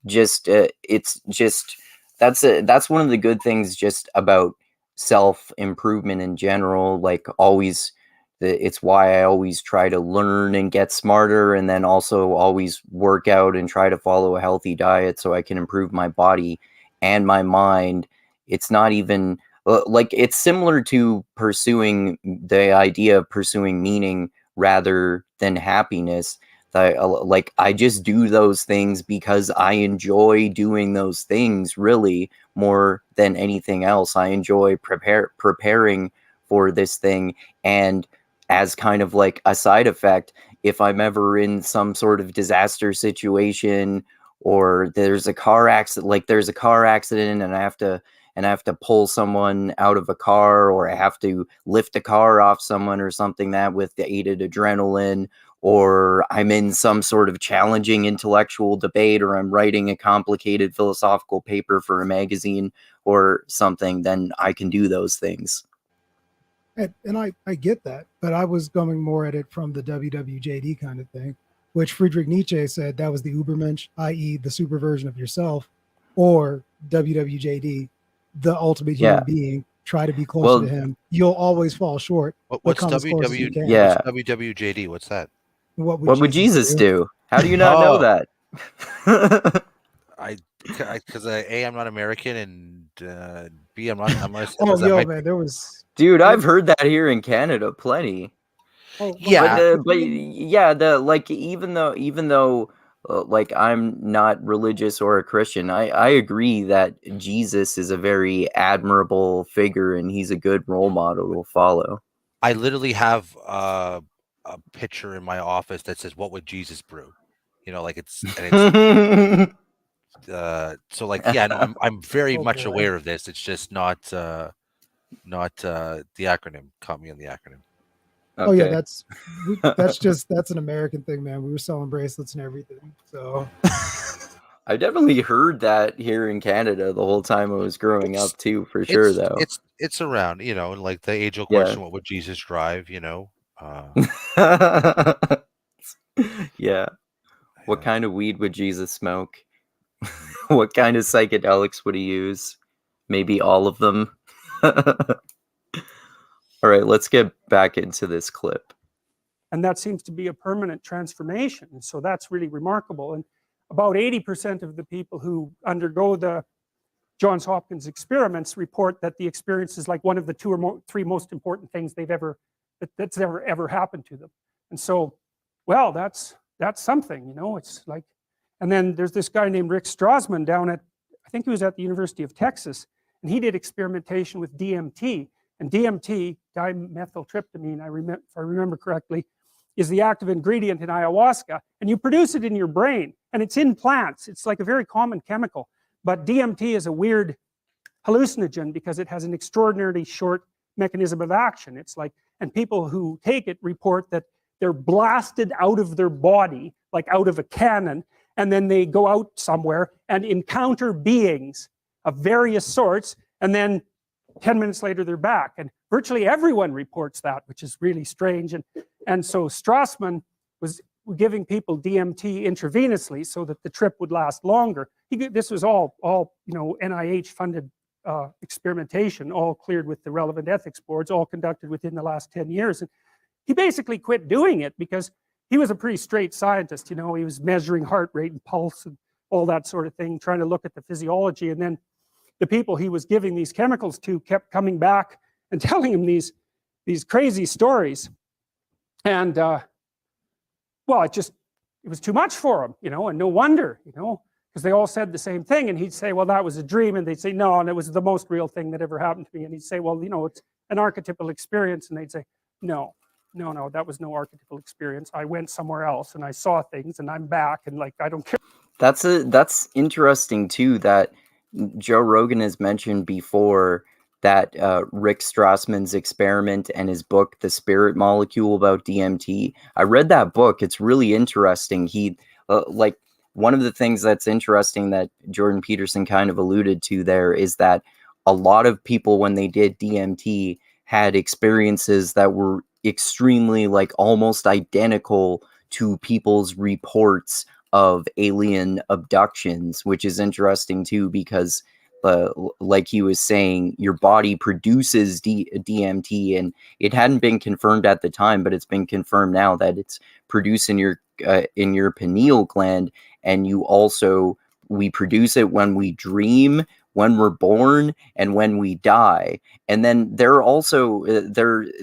just it's just that's one of the good things just about self improvement in general. Like, always, it's why I always try to learn and get smarter, and then also always work out and try to follow a healthy diet so I can improve my body and my mind. It's not even like, it's similar to pursuing the idea of pursuing meaning rather than happiness. I just do those things because I enjoy doing those things, really, more than anything else. I enjoy preparing for this thing. And as kind of like a side effect, if I'm ever in some sort of disaster situation, or there's a car accident, and I have to pull someone out of a car, or I have to lift a car off someone or something, that with the aided adrenaline, or I'm in some sort of challenging intellectual debate, or I'm writing a complicated philosophical paper for a magazine or something, then I can do those things. And I get that, but I was going more at it from the WWJD kind of thing, which Friedrich Nietzsche said that was the Übermensch, i.e. the super version of yourself, or WWJD, the ultimate human being. Try to be closer to him. You'll always fall short. What's WWJD? Yeah. What's WWJD? What's that? What would Jesus do? How do you not know that? Because A, I'm not American, and B, I'm not. Man, there was. Dude, I've heard that here in Canada plenty. Yeah, but even though like, I'm not religious or a Christian, I agree that Jesus is a very admirable figure, and he's a good role model to follow. I literally have a picture in my office that says, "What would Jesus brew?" So like, yeah, no, I'm very much aware of this. It's just not the acronym. Caught me on the acronym. Okay. Oh yeah, that's an American thing, man. We were selling bracelets and everything. So I definitely heard that here in Canada the whole time I was growing up too, for sure. Though it's around, like the age-old question: what would Jesus drive? Yeah. What kind of weed would Jesus smoke? What kind of psychedelics would he use? Maybe all of them. All right, let's get back into this clip. And that seems to be a permanent transformation. And so that's really remarkable. And about 80% of the people who undergo the Johns Hopkins experiments report that the experience is like one of the 2 or 3 most important things that's ever happened to them. And so, well, that's something, it's like. And then there's this guy named Rick Strassman down at, I think he was at the University of Texas, and he did experimentation with DMT. And DMT, dimethyltryptamine, if I remember correctly, is the active ingredient in ayahuasca, and you produce it in your brain, and it's in plants. It's like a very common chemical, but DMT is a weird hallucinogen because it has an extraordinarily short mechanism of action. It's like, and people who take it report that they're blasted out of their body, like out of a cannon, and then they go out somewhere and encounter beings of various sorts, and then 10 minutes later they're back. And virtually everyone reports that, which is really strange. And so Strassman was giving people DMT intravenously so that the trip would last longer. This was all NIH funded experimentation, all cleared with the relevant ethics boards, all conducted within the last 10 years. And he basically quit doing it because he was a pretty straight scientist. He was measuring heart rate and pulse and all that sort of thing, trying to look at the physiology. And then the people he was giving these chemicals to kept coming back and telling him these crazy stories. And well, it was too much for him, and no wonder, because they all said the same thing. And he'd say, well, that was a dream. And they'd say, no, and it was the most real thing that ever happened to me. And he'd say, well, it's an archetypal experience. And they'd say, no, that was no archetypal experience. I went somewhere else and I saw things and I'm back and I don't care. That's interesting too, that Joe Rogan has mentioned before that Rick Strassman's experiment and his book, The Spirit Molecule, about DMT. I read that book. It's really interesting. He one of the things that's interesting that Jordan Peterson kind of alluded to there is that a lot of people, when they did DMT, had experiences that were extremely almost identical to people's reports of alien abductions, which is interesting too, because like he was saying, your body produces DMT, and it hadn't been confirmed at the time, but it's been confirmed now that it's produced in your pineal gland, and we produce it when we dream, when we're born, and when we die. And then there are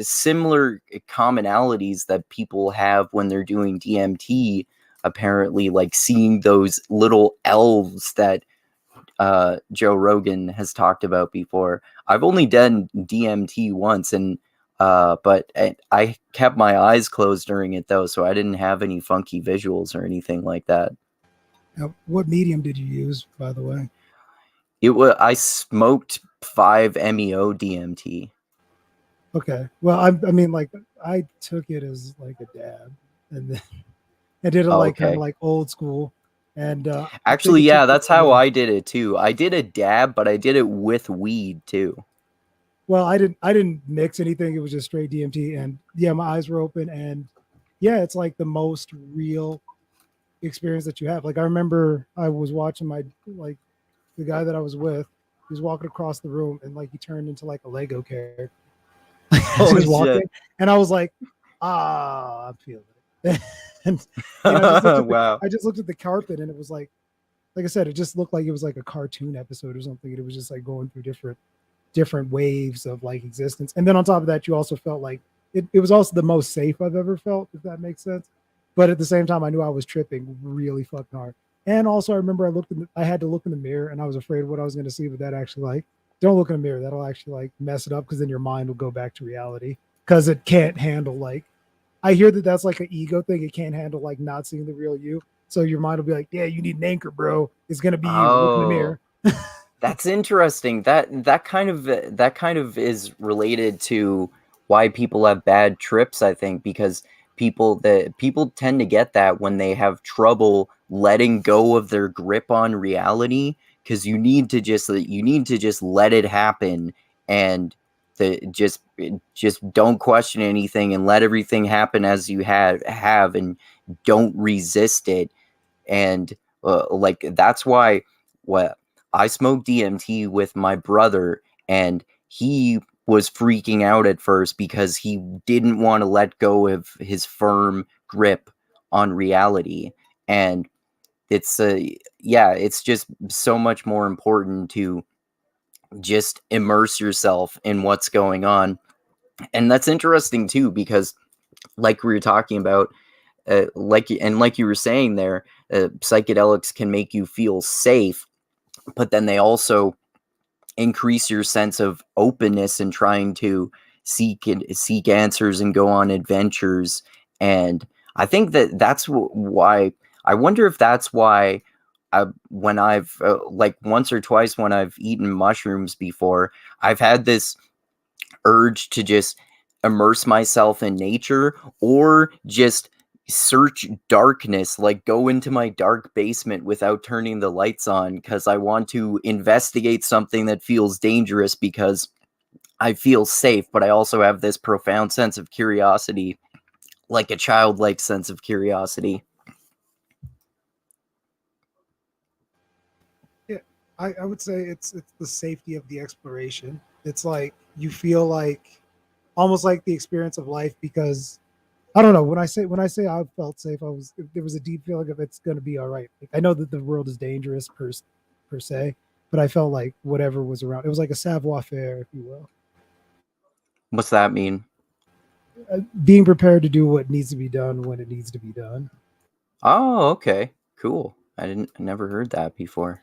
similar commonalities that people have when they're doing DMT, apparently, like seeing those little elves that Joe Rogan has talked about before. I've only done DMT once, and but I kept my eyes closed during it though, so I didn't have any funky visuals or anything like that. Now, what medium did you use, by the way? I smoked 5-MeO DMT. Okay. Well, I took it as a dab, and then I did it kind of old school. And actually, yeah, that's how I did it too. I did a dab, but I did it with weed too. Well, I didn't mix anything. It was just straight DMT, and yeah, my eyes were open, and yeah, it's the most real experience that you have. I remember I was watching the guy that I was with. He was walking across the room, and he turned into a Lego character. He was walking, and I was like, I'm feeling it. And wow. I just looked at the carpet, and it was like I said, it just looked like it was a cartoon episode or something. And it was just going through different waves of existence. And then on top of that, you also felt it was also the most safe I've ever felt, if that makes sense. But at the same time, I knew I was tripping really fucking hard. And also, I remember I had to look in the mirror, and I was afraid of what I was going to see. But that actually don't look in the mirror. That'll actually mess it up, because then your mind will go back to reality, because it can't handle I hear that that's an ego thing. It can't handle not seeing the real you. So your mind will be like, yeah, you need an anchor, bro. It's gonna be you. Look in the mirror. That's interesting. That kind of is related to why people have bad trips, I think, because people tend to get that when they have trouble letting go of their grip on reality, because you need to just let it happen, and just don't question anything and let everything happen as you have and don't resist it. And that's why I smoked DMT with my brother, and he was freaking out at first because he didn't want to let go of his firm grip on reality. And it's just so much more important to just immerse yourself in what's going on. And that's interesting too, because like we were talking about, like you were saying there, psychedelics can make you feel safe, but then they also increase your sense of openness and trying to seek answers and go on adventures. And I think that's why, I wonder if that's why when I've once or twice when I've eaten mushrooms before, I've had this urge to just immerse myself in nature, or just search darkness, like go into my dark basement without turning the lights on, because I want to investigate something that feels dangerous because I feel safe, but I also have this profound sense of curiosity, like a childlike sense of curiosity. Yeah, I would say it's the safety of the exploration. It's like you feel like almost like the experience of life, because I don't know, when I say I felt safe, there was a deep feeling of it's going to be all right. Like, I know that the world is dangerous per se, but I felt like whatever was around, it was like a savoir faire, if you will. What's that mean? Being prepared to do what needs to be done when it needs to be done. Oh, okay. Cool. I never heard that before.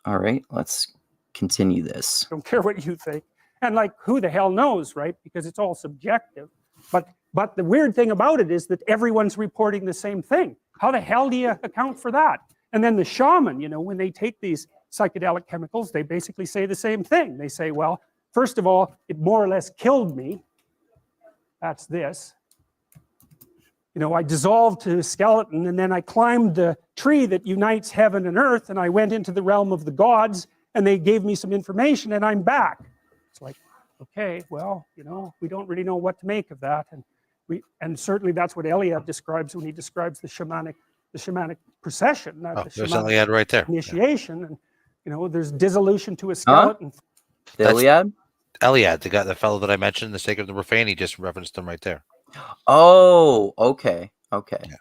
All right, let's continue this. Don't care what you think. And like, who the hell knows, right? Because it's all subjective. But the weird thing about it is that everyone's reporting the same thing. How the hell do you account for that? And then the shaman, you know, when they take these psychedelic chemicals, they basically say the same thing. They say, well, first of all, it more or less killed me. That's this. You know, I dissolved to a skeleton, and then I climbed the tree that unites heaven and earth, and I went into the realm of the gods, and they gave me some information, and I'm back. It's like, okay, well, you know, we don't really know what to make of that. And certainly that's what Eliade describes when he describes the shamanic procession, not the There's shamanic Eliade right there. initiation. Yeah. And you know, there's dissolution to a skeleton. Iliad? Eliade, the fellow that I mentioned, the sake of the profane, he just referenced him right there. Oh, okay. Okay. Yeah.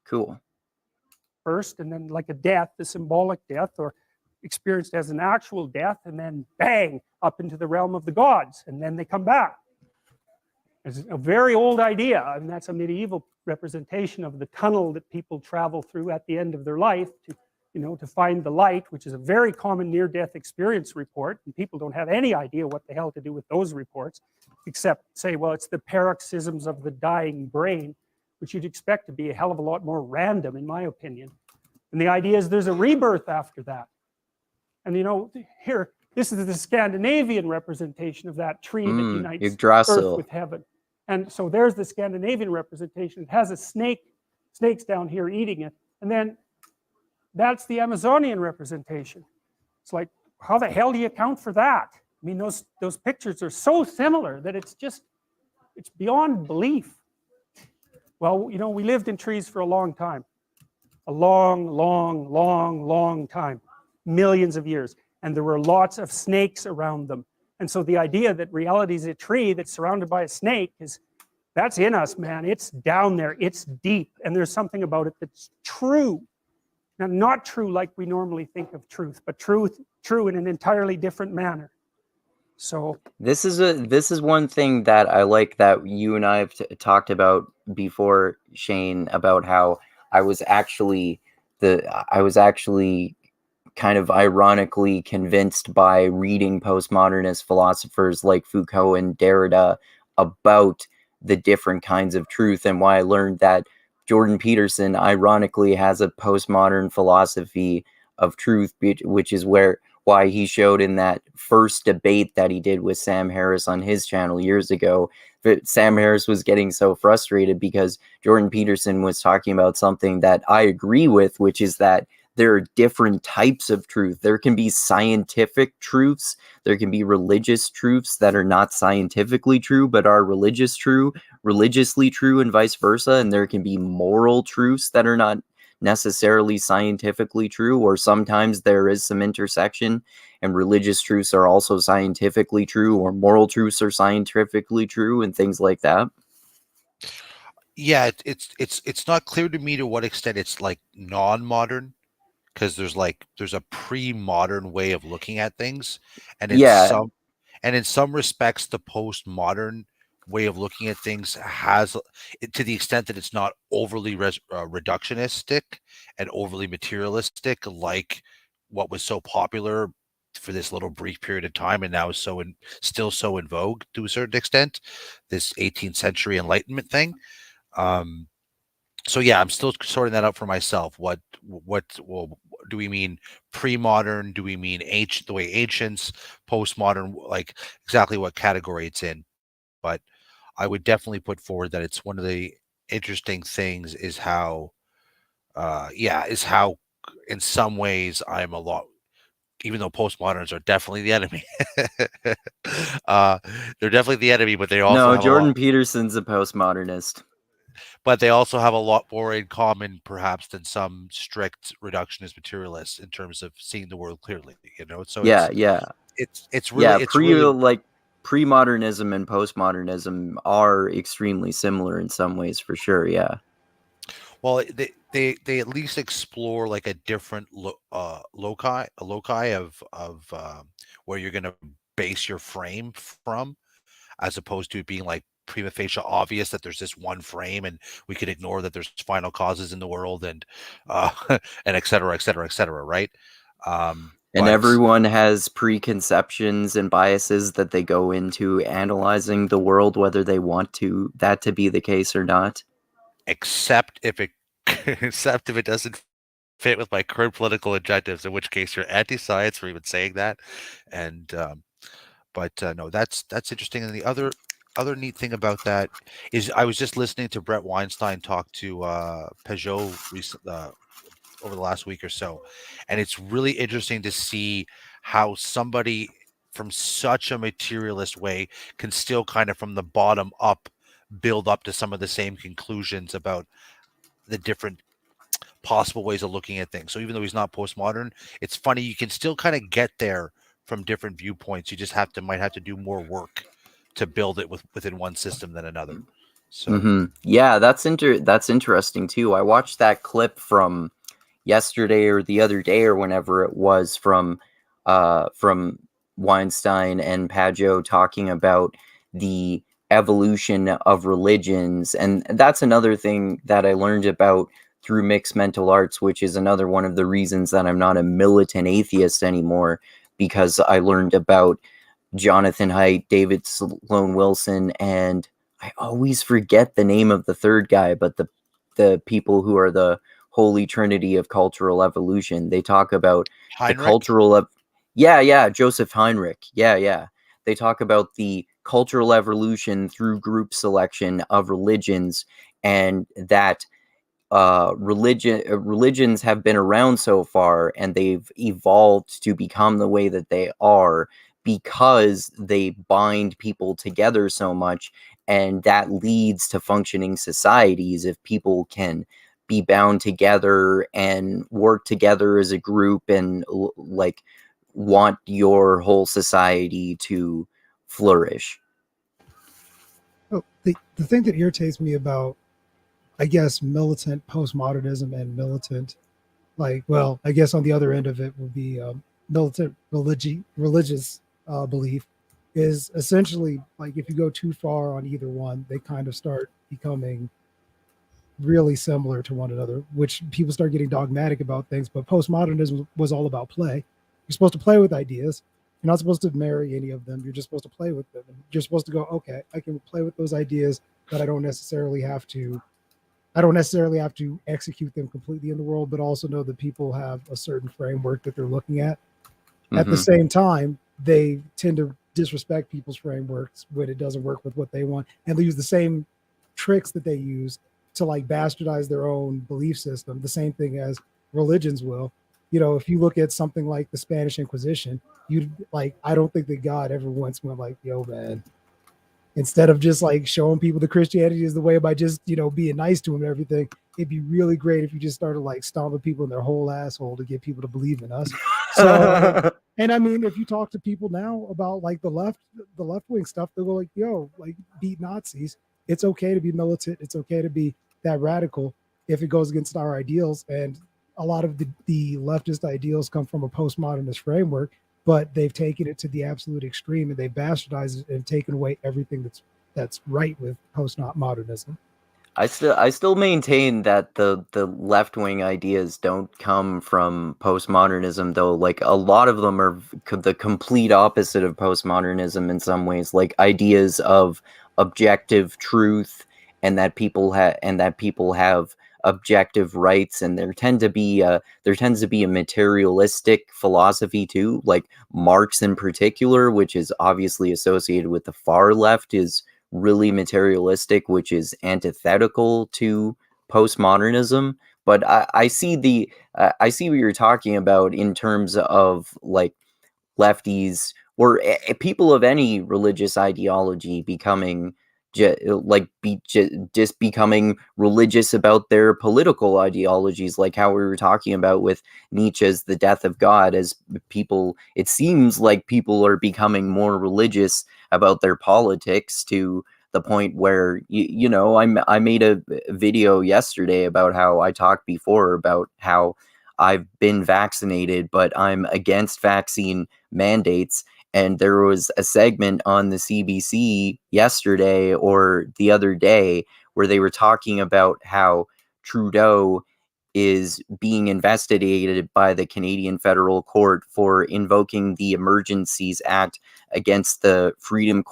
Cool. First, and then like a death, the symbolic death, or experienced as an actual death, and then bang, up into the realm of the gods, and then they come back. It's a very old idea, and that's a medieval representation of the tunnel that people travel through at the end of their life to, you know, to find the light, which is a very common near-death experience report, and people don't have any idea what the hell to do with those reports, except say, well, it's the paroxysms of the dying brain, which you'd expect to be a hell of a lot more random, in my opinion. And the idea is there's a rebirth after that. And you know, here, this is the Scandinavian representation of that tree that unites earth with heaven. And so there's the Scandinavian representation. It has a snakes down here eating it. And then that's the Amazonian representation. It's like, how the hell do you account for that? I mean, those pictures are so similar that it's beyond belief. Well, you know, we lived in trees for a long time. A long, long, long, long time. Millions of years. And there were lots of snakes around them. And so the idea that reality is a tree that's surrounded by a snake that's in us, man. It's down there. It's deep. And there's something about it that's true. Now, not true like we normally think of truth, but true in an entirely different manner. So this is one thing that I like that you and I have talked about before, Shane, about how I was actually kind of ironically convinced by reading postmodernist philosophers like Foucault and Derrida about the different kinds of truth, and why I learned that Jordan Peterson ironically has a postmodern philosophy of truth, which is why he showed in that first debate that he did with Sam Harris on his channel years ago, that Sam Harris was getting so frustrated because Jordan Peterson was talking about something that I agree with, which is that there are different types of truth. There can be scientific truths. There can be religious truths that are not scientifically true, but are religiously true, and vice versa. And there can be moral truths that are not necessarily scientifically true, or sometimes there is some intersection, and religious truths are also scientifically true, or moral truths are scientifically true, and things like that. Yeah, it's not clear to me to what extent it's like non-modern, because there's a pre-modern way of looking at things, and in some respects the postmodern way of looking at things has, to the extent that it's not overly reductionistic and overly materialistic, like what was so popular for this little brief period of time and now is still so in vogue to a certain extent, this 18th century Enlightenment thing. So yeah, I'm still sorting that out for myself. What do we mean pre-modern? Do we mean ancient, the way ancients, postmodern, like exactly what category it's in? But I would definitely put forward that it's one of the interesting things is how, in some ways I'm a lot, even though postmoderns are definitely the enemy, uh, they're definitely the enemy, but they also No, have a lot, Jordan Peterson's a postmodernist. but they also have a lot more in common, perhaps, than some strict reductionist materialists in terms of seeing the world clearly. So Yeah, yeah. it's Yeah, really pre-modernism and postmodernism are extremely similar in some ways, for sure. Yeah. well, they at least explore like a different loci of where you're going to base your frame from, as opposed to it being like prima facie obvious that there's this one frame and we can ignore that there's final causes in the world and and et cetera, et cetera, et cetera, right? And But everyone has preconceptions and biases that they go into analyzing the world, whether they want that to be the case or not. except if it except if it doesn't fit with my current political objectives, in which case you're anti-science for even saying that. And but no, that's interesting. And the other neat thing about that is I was just listening to Brett Weinstein talk to Peugeot over the last week or so, and it's really interesting to see how somebody from such a materialist way can still kind of from the bottom up build up to some of the same conclusions about the different possible ways of looking at things. So even though he's not postmodern, it's funny, you can still kind of get there from different viewpoints. You just might have to do more work to build it within one system than another. So yeah, that's interesting too. I watched that clip from yesterday or the other day or whenever it was from Weinstein and Pageau talking about the evolution of religions, and that's another thing that I learned about through mixed mental arts, which is another one of the reasons that I'm not a militant atheist anymore, because I learned about Jonathan Haidt, David Sloan Wilson, and I always forget the name of the third guy, but the people who are the holy trinity of cultural evolution. They talk about the cultural Joseph Heinrich. Yeah. They talk about the cultural evolution through group selection of religions, and that religions have been around so far and they've evolved to become the way that they are because they bind people together so much, and that leads to functioning societies if people can be bound together and work together as a group and like want your whole society to flourish. Oh, the thing that irritates me about, I guess, militant postmodernism and militant, I guess on the other end of it would be militant religious belief, is essentially like if you go too far on either one, they kind of start becoming really similar to one another, which people start getting dogmatic about things. But postmodernism was all about play. You're supposed to play with ideas. You're not supposed to marry any of them. You're just supposed to play with them. And you're supposed to go, okay, I can play with those ideas, but I don't necessarily have to execute them completely in the world, but also know that people have a certain framework that they're looking at. Mm-hmm. At the same time, they tend to disrespect people's frameworks when it doesn't work with what they want, and they use the same tricks that they use to like bastardize their own belief system, the same thing as religions will. If you look at something like the Spanish Inquisition, I don't think that God ever once went like, yo, man, instead of just like showing people the Christianity is the way by just, being nice to them and everything, it'd be really great if you just started like stomping people in their whole asshole to get people to believe in us. So, and I mean, if you talk to people now about like the left-wing stuff, they'll go like, yo, like beat Nazis. It's okay to be militant. It's okay to be that radical if it goes against our ideals. And a lot of the leftist ideals come from a postmodernist framework, but they've taken it to the absolute extreme and they bastardized it and taken away everything that's right with postmodernism. I still maintain that the left-wing ideas don't come from postmodernism, though. Like a lot of them are the complete opposite of postmodernism in some ways, like ideas of objective truth and that people have objective rights, and there tends to be a materialistic philosophy too, like Marx in particular, which is obviously associated with the far left, is really materialistic, which is antithetical to postmodernism. But I see I see what you're talking about in terms of like lefties or people of any religious ideology becoming just becoming religious about their political ideologies, like how we were talking about with Nietzsche's The Death of God. As people, it seems like people are becoming more religious about their politics to the point where I made a video yesterday about how I talked before about how I've been vaccinated, but I'm against vaccine mandates. And there was a segment on the CBC yesterday or the other day where they were talking about how Trudeau is being investigated by the Canadian Federal Court for invoking the Emergencies Act against the Freedom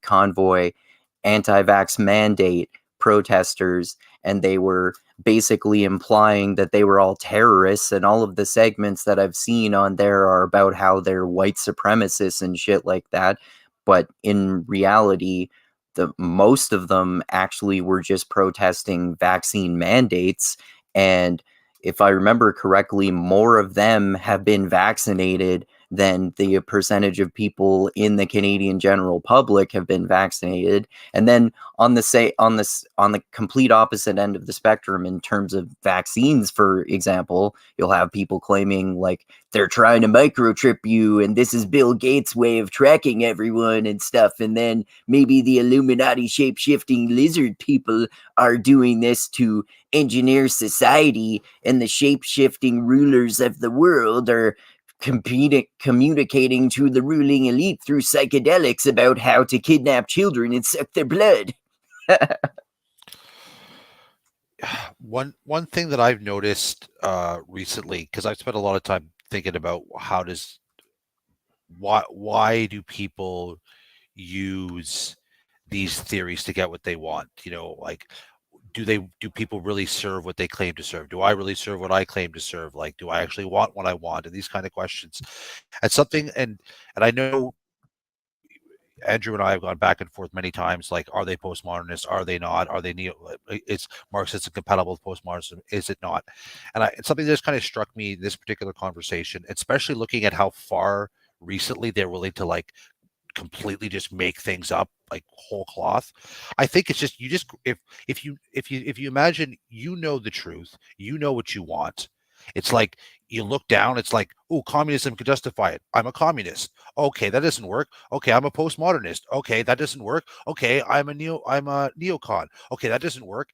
Convoy anti-vax mandate protesters, and they were basically implying that they were all terrorists, and all of the segments that I've seen on there are about how they're white supremacists and shit like that. But in reality, most of them actually were just protesting vaccine mandates. And if I remember correctly, more of them have been vaccinated than the percentage of people in the Canadian general public have been vaccinated. And then on the complete opposite end of the spectrum, in terms of vaccines, for example, you'll have people claiming like they're trying to microchip you and this is Bill Gates' way of tracking everyone and stuff. And then maybe the Illuminati shape-shifting lizard people are doing this to engineer society, and the shape-shifting rulers of the world are communicating to the ruling elite through psychedelics about how to kidnap children and suck their blood. One thing that I've noticed recently, because I've spent a lot of time thinking about why do people use these theories to get what they want? Like, do people really serve what they claim to serve? Do I really serve what I claim to serve? Like, do I actually want what I want? And these kind of questions. And I know Andrew and I have gone back and forth many times. Like, are they postmodernists? Are they not? Are they it's Marxist and compatible with postmodernism? Is it not? And it's something that just kind of struck me in this particular conversation, especially looking at how far recently they're willing to like completely just make things up like whole cloth. I think it's just if you imagine the truth, what you want. It's like you look down, it's like, oh, communism could justify it. I'm a communist. Okay, that doesn't work. Okay, I'm a postmodernist. Okay, that doesn't work. Okay, I'm a neocon. Okay, that doesn't work.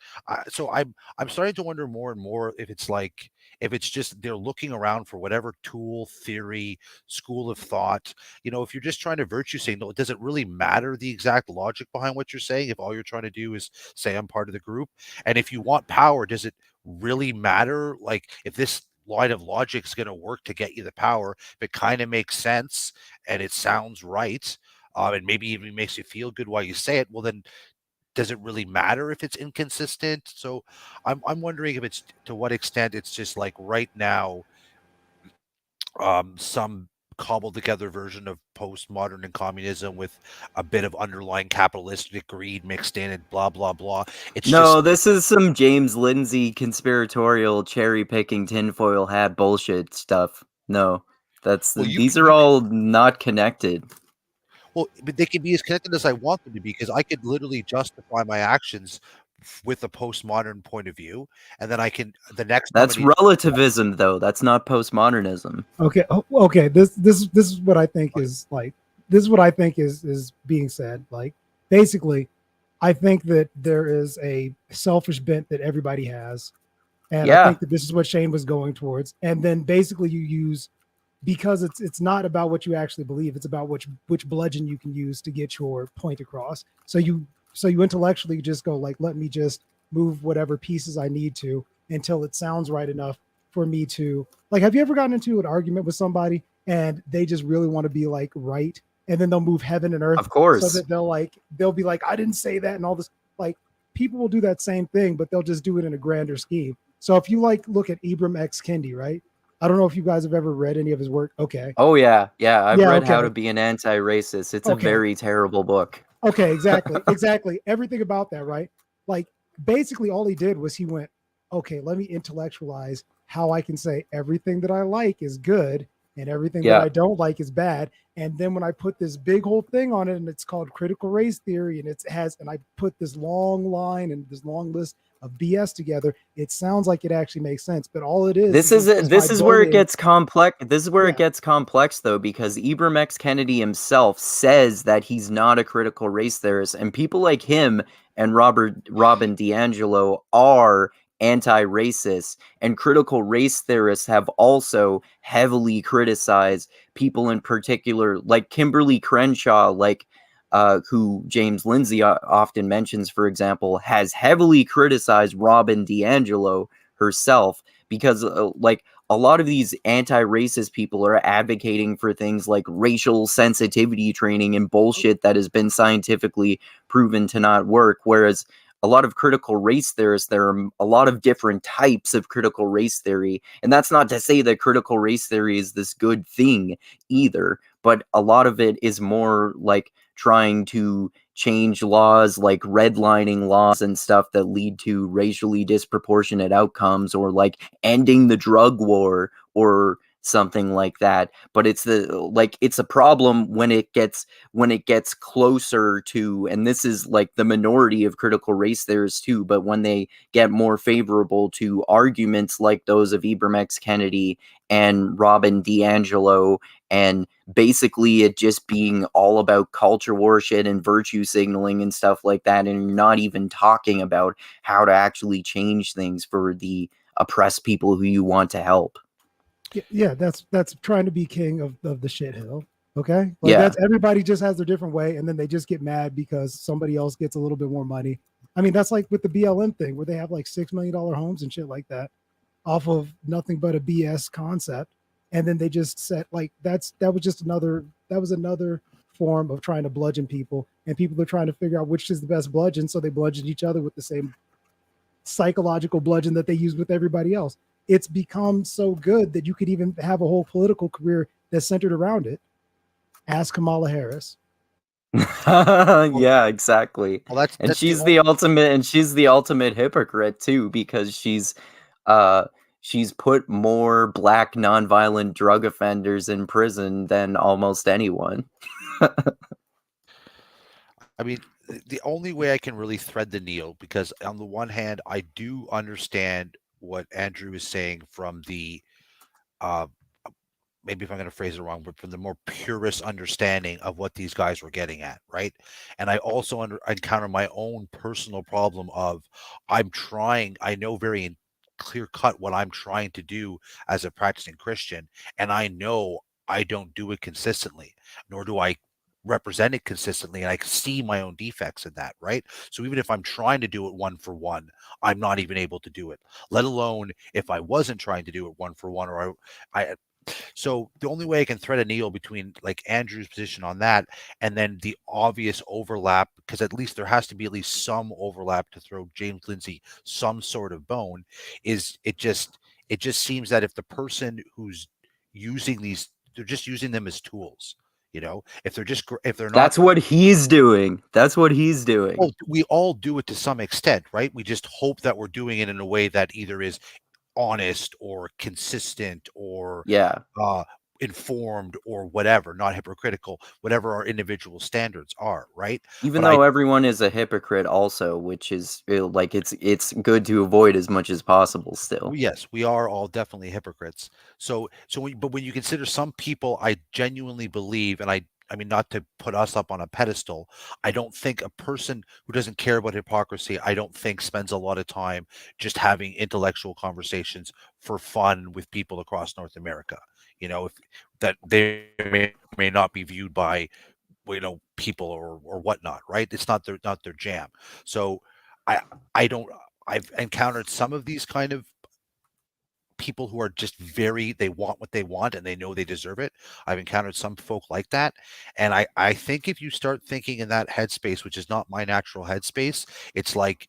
So I'm starting to wonder more and more if it's just they're looking around for whatever tool, theory, school of thought. If you're just trying to virtue signal, does it really matter the exact logic behind what you're saying? If all you're trying to do is say I'm part of the group, and if you want power, does it really matter? Like, if this line of logic is going to work to get you the power, if it kind of makes sense and it sounds right, and maybe even makes you feel good while you say it, well, then does it really matter if it's inconsistent? So I'm wondering if it's to what extent it's just like right now, some cobbled together version of postmodern and communism with a bit of underlying capitalistic greed mixed in and blah blah blah. This is some James Lindsay conspiratorial cherry picking tinfoil hat bullshit stuff. No, these are all not connected. Well, but they can be as connected as I want them to be, because I could literally justify my actions with a postmodern point of view, and then that's relativism, though. That's not postmodernism. Okay. This is what I think is like. This is what I think is being said. Like, basically, I think that there is a selfish bent that everybody has, and I think that this is what Shane was going towards. And then basically, you use, because it's not about what you actually believe; it's about which bludgeon you can use to get your point across. So you intellectually just go like, let me just move whatever pieces I need to until it sounds right enough for me to, like, have you ever gotten into an argument with somebody and they just really want to be like right, and then they'll move heaven and earth, of course, so that they'll be like, I didn't say that, and all this. Like, people will do that same thing, but they'll just do it in a grander scheme. So if you look at Ibram X. Kendi, right? I don't know if you guys have ever read any of his work. Okay. Oh yeah. I've read How to Be an Anti-Racist. It's a very terrible book. Okay, exactly. Everything about that, right? Like basically all he did was he went, okay, let me intellectualize how I can say everything that I like is good and everything that I don't like is bad. And then when I put this big whole thing on it and it's called critical race theory and and I put this long line and this long list of BS together, it sounds like it actually makes sense. But all it is this is where it gets complex. This is where it gets complex, though, because Ibram X. Kennedy himself says that he's not a critical race theorist, and people like him and Robin DiAngelo are anti-racist, and critical race theorists have also heavily criticized people in particular, like Kimberly Crenshaw, who James Lindsay often mentions, for example, has heavily criticized Robin DiAngelo herself, because a lot of these anti-racist people are advocating for things like racial sensitivity training and bullshit that has been scientifically proven to not work, whereas a lot of critical race theorists, there are a lot of different types of critical race theory, and that's not to say that critical race theory is this good thing either, but a lot of it is more like trying to change laws, like redlining laws and stuff that lead to racially disproportionate outcomes, or like ending the drug war or something like that. But it's a problem when it gets closer to, and this is like the minority of critical race theorists too, but when they get more favorable to arguments like those of Ibram X. Kennedy and Robin DiAngelo, and basically it just being all about culture war shit and virtue signaling and stuff like that, and you're not even talking about how to actually change things for the oppressed people who you want to help. Yeah, that's trying to be king of the shit hill. Okay, that's everybody just has their different way, and then they just get mad because somebody else gets a little bit more money. I mean, that's like with the BLM thing where they have like $6 million homes and shit like that off of nothing but a BS concept, and then they just said like that was another form of trying to bludgeon people, and people are trying to figure out which is the best bludgeon, so they bludgeon each other with the same psychological bludgeon that they use with everybody else. It's become so good that you could even have a whole political career that's centered around it. Ask Kamala Harris. Yeah, exactly. Well, she's the ultimate hypocrite too, because she's put more black nonviolent drug offenders in prison than almost anyone. I mean, the only way I can really thread the needle, because on the one hand, I do understand what Andrew is saying from the maybe if I'm going to phrase it wrong, but from the more purist understanding of what these guys were getting at, right? And I also encounter my own personal problem of I know very clear cut what I'm trying to do as a practicing Christian, and I know I don't do it consistently, nor do I represent it consistently, and I see my own defects in that, right? So even if I'm trying to do it one for one, I'm not even able to do it, let alone if I wasn't trying to do it one for one, or so the only way I can thread a needle between like Andrew's position on that and then the obvious overlap, because at least there has to be at least some overlap to throw James Lindsay some sort of bone, is it just seems that if the person who's using these, they're just using them as tools. You know, if they're not. That's what he's doing. Well, we all do it to some extent, right? We just hope that we're doing it in a way that either is honest or consistent or informed or whatever, not hypocritical, whatever our individual standards are, right? Even though everyone is a hypocrite also, which is like it's good to avoid as much as possible still. Yes, we are all definitely hypocrites. But when you consider some people, I genuinely believe, and I mean, not to put us up on a pedestal, I don't think a person who doesn't care about hypocrisy, I don't think spends a lot of time just having intellectual conversations for fun with people across North America. You know, if that they may not be viewed by, you know, people or whatnot, right? It's not their jam. So I've encountered some of these kind of people who are just they want what they want and they know they deserve it. I've encountered some folk like that. And I think if you start thinking in that headspace, which is not my natural headspace, it's like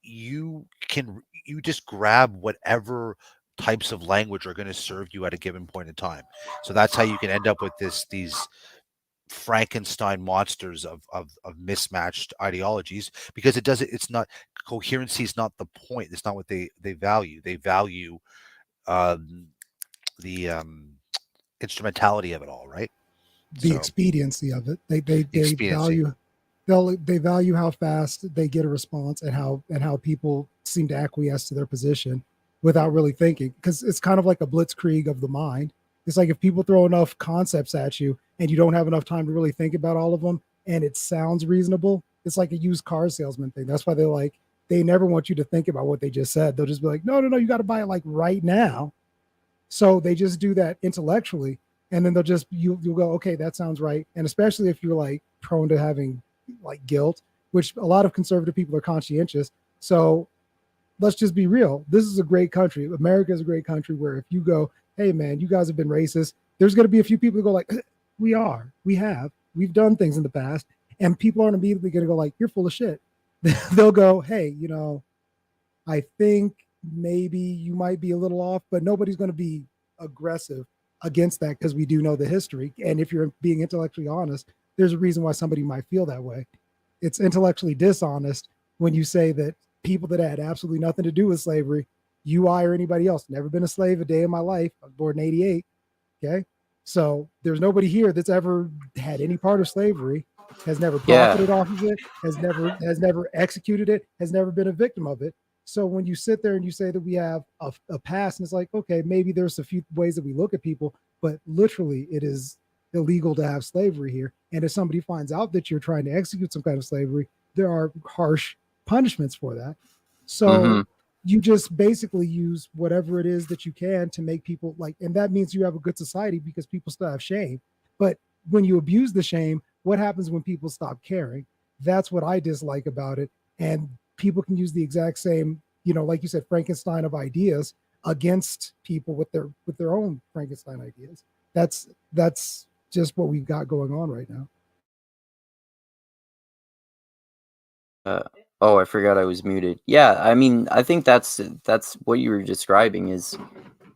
you just grab whatever types of language are going to serve you at a given point in time. So that's how you can end up with these Frankenstein monsters of mismatched ideologies, because it's not, coherency is not the point. It's not what they value. They value the instrumentality of it all, right? The expediency of it. They Expediency. they value how fast they get a response and how people seem to acquiesce to their position without really thinking, because it's kind of like a blitzkrieg of the mind. It's like if people throw enough concepts at you and you don't have enough time to really think about all of them and it sounds reasonable, it's like a used car salesman thing. That's why they never want you to think about what they just said. They'll just be like, no, you got to buy it like right now. So they just do that intellectually, and then you'll go, okay, that sounds right. And especially if you're like prone to having like guilt, which a lot of conservative people are conscientious. So let's just be real. This is a great country. America is a great country where if you go, hey man, you guys have been racist, there's going to be a few people who go like, we've done things in the past, and people aren't immediately going to go like, you're full of shit. They'll go, hey, I think maybe you might be a little off, but nobody's going to be aggressive against that because we do know the history. And if you're being intellectually honest, there's a reason why somebody might feel that way. It's intellectually dishonest when you say that people that had absolutely nothing to do with slavery, you, I, or anybody else, never been a slave a day in my life. I was born in 88. Okay. So there's nobody here that's ever had any part of slavery, has never profited off of it, has never executed it, has never been a victim of it. So when you sit there and you say that we have a past, and it's like, okay, maybe there's a few ways that we look at people, but literally it is illegal to have slavery here. And if somebody finds out that you're trying to execute some kind of slavery, there are harsh punishments for that. So you just basically use whatever it is that you can to make people like, and that means you have a good society because people still have shame. But when you abuse the shame, what happens when people stop caring? That's what I dislike about it. And people can use the exact same, like you said, Frankenstein of ideas against people with their own Frankenstein ideas. That's just what we've got going on right now. Oh, I forgot I was muted. Yeah, I mean, I think that's what you were describing is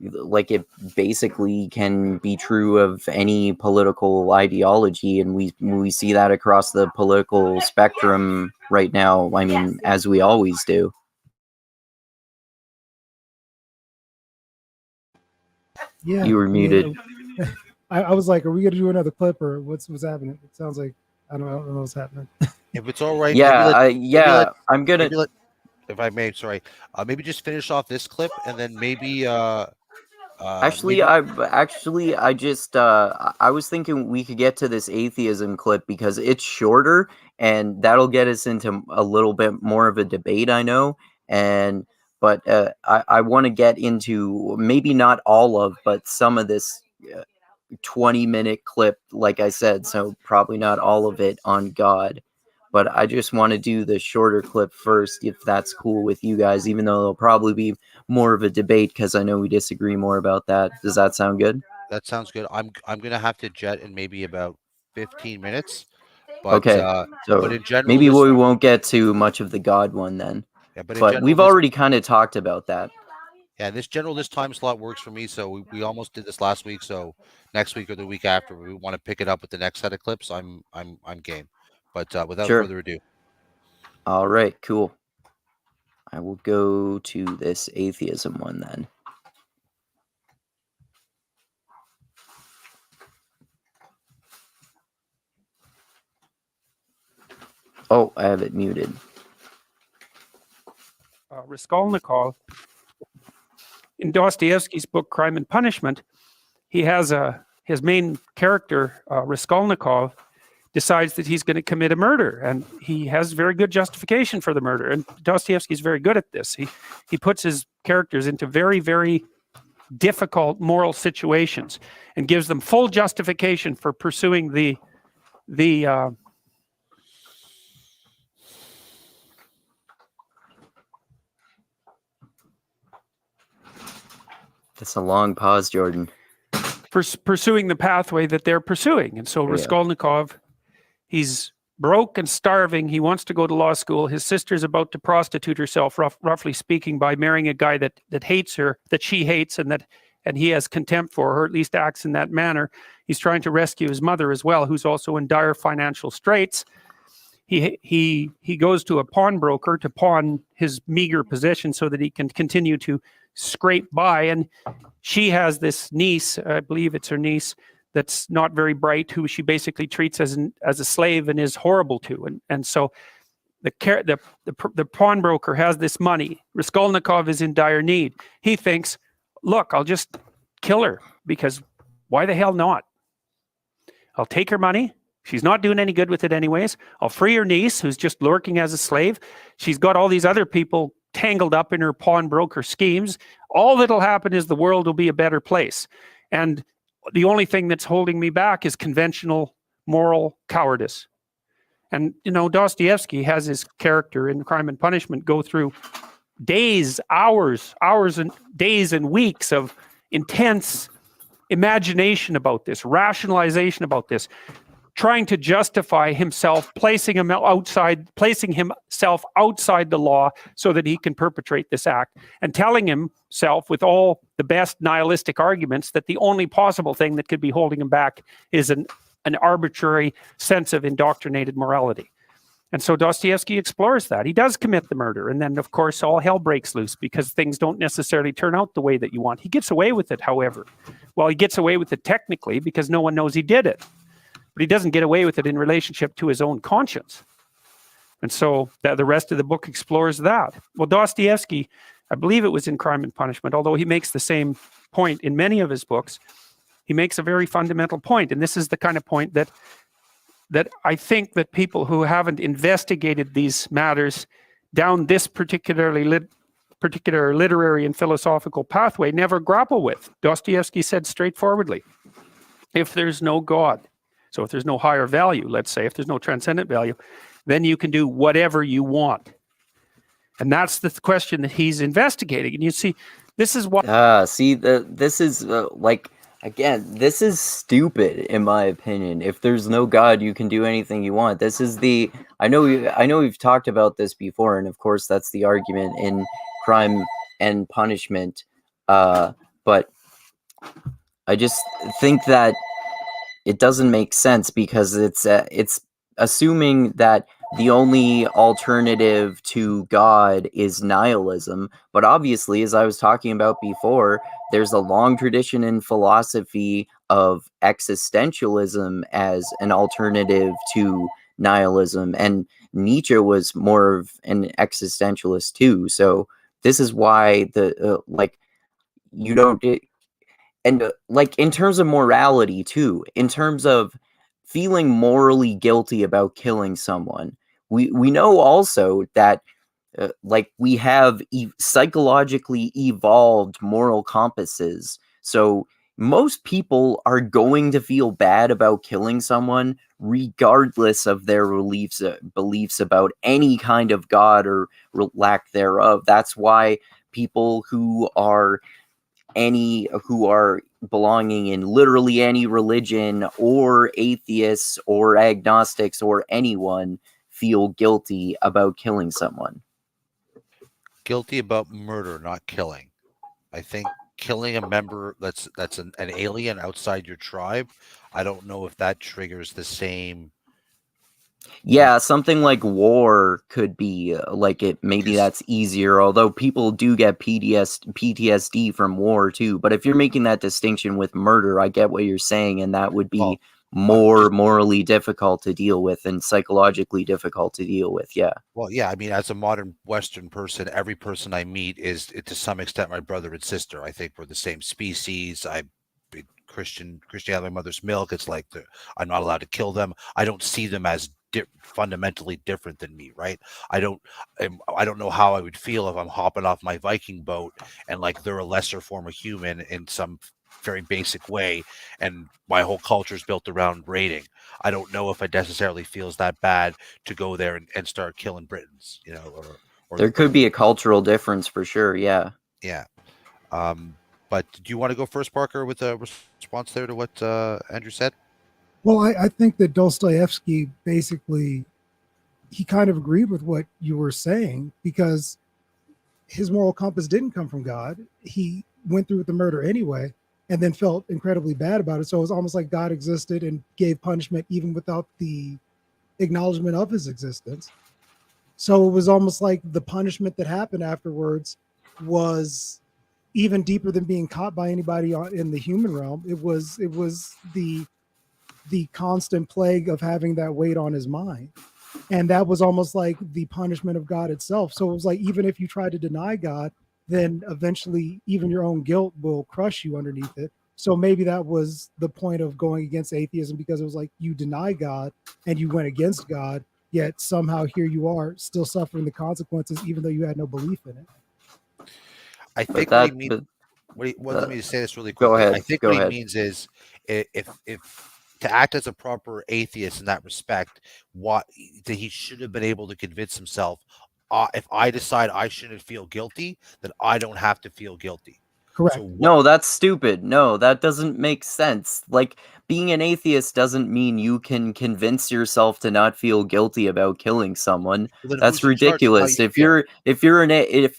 like it basically can be true of any political ideology, and we see that across the political spectrum right now. I mean, as we always do. Yeah, you were muted. I was like, are we gonna do another clip or what's happening? It sounds like I don't know what's happening. If it's all right, I'm gonna. If I may, sorry, maybe just finish off this clip and then maybe. I was thinking we could get to this atheism clip because it's shorter and that'll get us into a little bit more of a debate. I know, but I want to get into maybe not all of, but some of this 20-minute clip, like I said. So probably not all of it on God. But I just want to do the shorter clip first, if that's cool with you guys, even though it'll probably be more of a debate because I know we disagree more about that. Does that sound good? That sounds good. I'm gonna have to jet in maybe about 15 minutes. But, okay, but in general, maybe we won't get to much of the God one then. Yeah, but we've already kind of talked about that. Yeah, this time slot works for me. So we almost did this last week. So next week or the week after, we want to pick it up with the next set of clips. I'm game. But without further ado. All right, cool. I will go to this atheism one then. Oh, I have it muted. Raskolnikov, in Dostoevsky's book Crime and Punishment, he has his main character, Raskolnikov, decides that he's going to commit a murder, and he has very good justification for the murder. And Dostoevsky is very good at this. He puts his characters into very, very difficult moral situations and gives them full justification for pursuing the That's a long pause, Jordan. Pursuing the pathway that they're pursuing. And so Raskolnikov, he's broke and starving. He wants to go to law school. His sister's about to prostitute herself, roughly speaking, by marrying a guy that hates her, that she hates, and and he has contempt for her, at least acts in that manner. He's trying to rescue his mother as well, who's also in dire financial straits. He goes to a pawnbroker to pawn his meager possession so that he can continue to scrape by. And she has this niece, I believe it's her niece, that's not very bright, who she basically treats as a slave and is horrible to. And so the pawnbroker has this money. Raskolnikov is in dire need. He thinks, look, I'll just kill her, because why the hell not? I'll take her money. She's not doing any good with it anyways. I'll free her niece, who's just lurking as a slave. She's got all these other people tangled up in her pawnbroker schemes. All that'll happen is the world will be a better place. And the only thing that's holding me back is conventional moral cowardice. And, Dostoevsky has his character in Crime and Punishment go through days, hours and days and weeks of intense imagination about this, rationalization about this, trying to justify himself, placing himself outside the law so that he can perpetrate this act, and telling himself with all the best nihilistic arguments that the only possible thing that could be holding him back is an arbitrary sense of indoctrinated morality. And so Dostoevsky explores that. He does commit the murder, and then, of course, all hell breaks loose because things don't necessarily turn out the way that you want. He gets away with it, however. Well, he gets away with it technically because no one knows he did it. But he doesn't get away with it in relationship to his own conscience. And so the rest of the book explores that. Well, Dostoevsky, I believe it was in Crime and Punishment, although he makes the same point in many of his books, he makes a very fundamental point. And this is the kind of point that I think that people who haven't investigated these matters down this particular literary and philosophical pathway never grapple with. Dostoevsky said straightforwardly, if there's no God, so if there's no higher value, let's say, if there's no transcendent value, then you can do whatever you want. And that's the question that he's investigating. And you see, this is what... this is again, this is stupid, in my opinion. If there's no God, you can do anything you want. This is I know we've talked about this before, and of course that's the argument in Crime and Punishment. But I just think that it doesn't make sense, because it's assuming that the only alternative to God is nihilism. But obviously, as I was talking about before, there's a long tradition in philosophy of existentialism as an alternative to nihilism. And Nietzsche was more of an existentialist too. So this is why you don't... And in terms of morality too, in terms of feeling morally guilty about killing someone, we know also that we have psychologically evolved moral compasses. So most people are going to feel bad about killing someone regardless of their beliefs about any kind of God or lack thereof. That's why people who are belonging in literally any religion, or atheists or agnostics or anyone, feel guilty about killing someone. Guilty about murder, not killing. I think killing a member that's an alien outside your tribe, I don't know if that triggers the same. Yeah, something like war could be maybe that's easier, although people do get PTSD from war too. But if you're making that distinction with murder, I get what you're saying, and that would be more morally difficult to deal with and psychologically difficult to deal with. Yeah. Well, yeah, I mean, as a modern Western person, every person I meet is to some extent my brother and sister. I think we're the same species. Christianity, my mother's milk. It's like I'm not allowed to kill them. I don't see them as fundamentally different than me, right? I don't know how I would feel if I'm hopping off my Viking boat and they're a lesser form of human in some very basic way, and my whole culture is built around raiding. I don't know if it necessarily feels that bad to go there and start killing Britons, or there could be a cultural difference for sure. Yeah. But do you want to go first, Parker, with a response there to what Andrew said? Well, I think that Dostoevsky basically, he kind of agreed with what you were saying, because his moral compass didn't come from God. He went through with the murder anyway, and then felt incredibly bad about it. So it was almost like God existed and gave punishment even without the acknowledgement of his existence. So it was almost like the punishment that happened afterwards was even deeper than being caught by anybody in the human realm. It was the constant plague of having that weight on his mind. And that was almost like the punishment of God itself. So it was like, even if you try to deny God, then eventually even your own guilt will crush you underneath it. So maybe that was the point of going against atheism, because it was like you deny God and you went against God, yet somehow here you are still suffering the consequences, even though you had no belief in it. I think that- what he means. Let me say this really Go quickly. ahead, I think go what ahead. he means is, if to act as a proper atheist in that respect, what that he should have been able to convince himself, if I decide I shouldn't feel guilty, then I don't have to feel guilty. Correct. So No, that's stupid. No, that doesn't make sense. Like, being an atheist doesn't mean you can convince yourself to not feel guilty about killing someone. then That's who's in charge of how ridiculous. you If feel?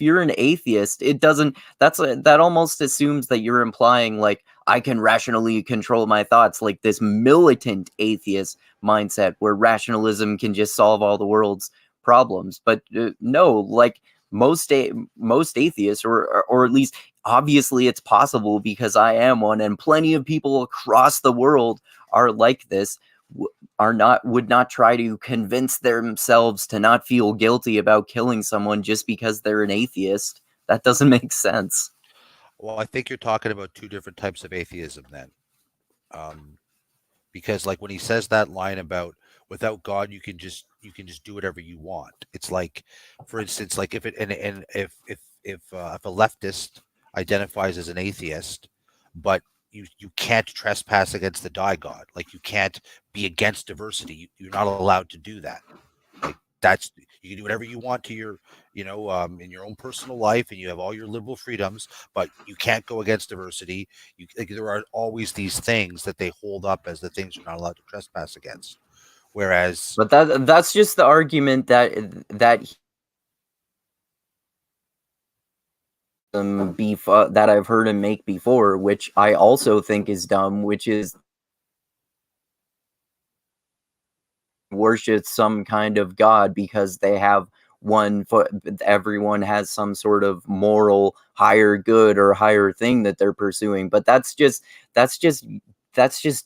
you're an atheist, it doesn't. That almost assumes that you're implying like I can rationally control my thoughts, like this militant atheist mindset where rationalism can just solve all the world's problems. But no, like most atheists, or at least obviously it's possible because I am one, and plenty of people across the world are like this, would not try to convince themselves to not feel guilty about killing someone just because they're an atheist. That doesn't make sense. Well, I think you're talking about two different types of atheism then. Because like when he says that line about without God you can just do whatever you want. It's like, for instance, like if a leftist identifies as an atheist, but you can't trespass against the God. Like you can't be against diversity. You're not allowed to do that. Like that's, you can do whatever you want to your, in your own personal life, and you have all your liberal freedoms, but you can't go against diversity. There are always these things that they hold up as the things you're not allowed to trespass against. Whereas, But that's just the argument that that I've heard him make before, which I also think is dumb, which is worship some kind of God because they have one foot, everyone has some sort of moral higher good or higher thing that they're pursuing. But that's just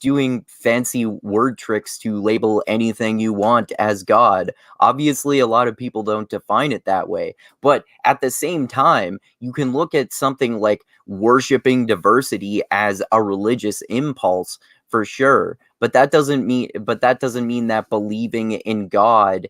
doing fancy word tricks to label anything you want as God. Obviously, a lot of people don't define it that way. But at the same time, you can look at something like worshiping diversity as a religious impulse for sure. But that doesn't mean that believing in God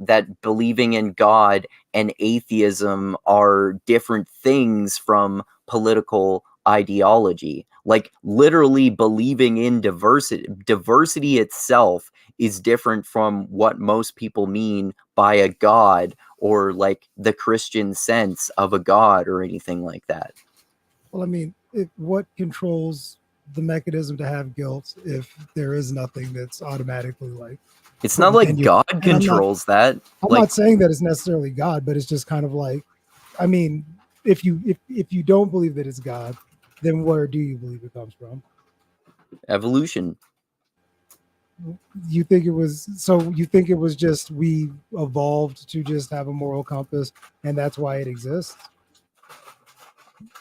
that believing in God and atheism are different things from political ideology. Like literally believing in diversity itself is different from what most people mean by a God, or like the Christian sense of a God or anything like that. Well, I mean, what controls the mechanism to have guilt if there is nothing that's automatically like, it's not like God controls that. I'm not saying that it's necessarily God, but it's just kind of like, I mean, if you don't believe that it's God, then where do you believe it comes from? Evolution. You think it was just we evolved to just have a moral compass and that's why it exists?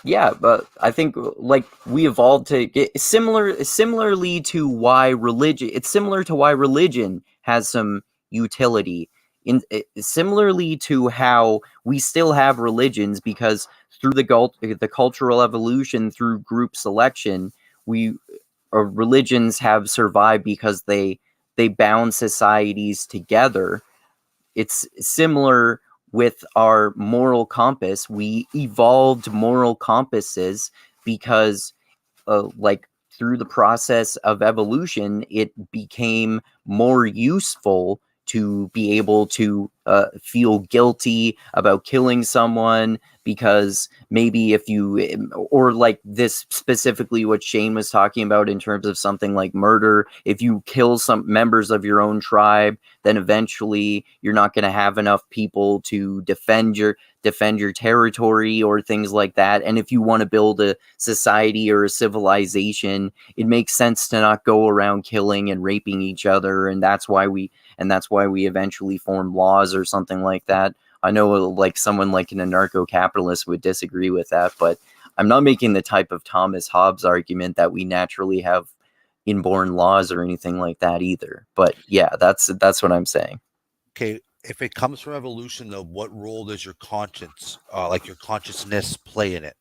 Yeah, but I think like we evolved to get similarly to why religion. It's similar to why religion has some utility. Similarly to how we still have religions, because through the cultural evolution through group selection, religions have survived because they bound societies together. It's similar with our moral compass. We evolved moral compasses because like through the process of evolution, it became more useful to be able to feel guilty about killing someone, because maybe if you, or like this specifically what Shane was talking about in terms of something like murder, if you kill some members of your own tribe, then eventually you're not going to have enough people to defend defend your territory or things like that. And if you want to build a society or a civilization, it makes sense to not go around killing and raping each other. And that's why we eventually form laws or something like that. I know like someone like an anarcho-capitalist would disagree with that, but I'm not making the type of Thomas Hobbes argument that we naturally have inborn laws or anything like that either. But yeah, that's what I'm saying. Okay, if it comes from evolution, though, what role does your conscience, like your consciousness, play in it?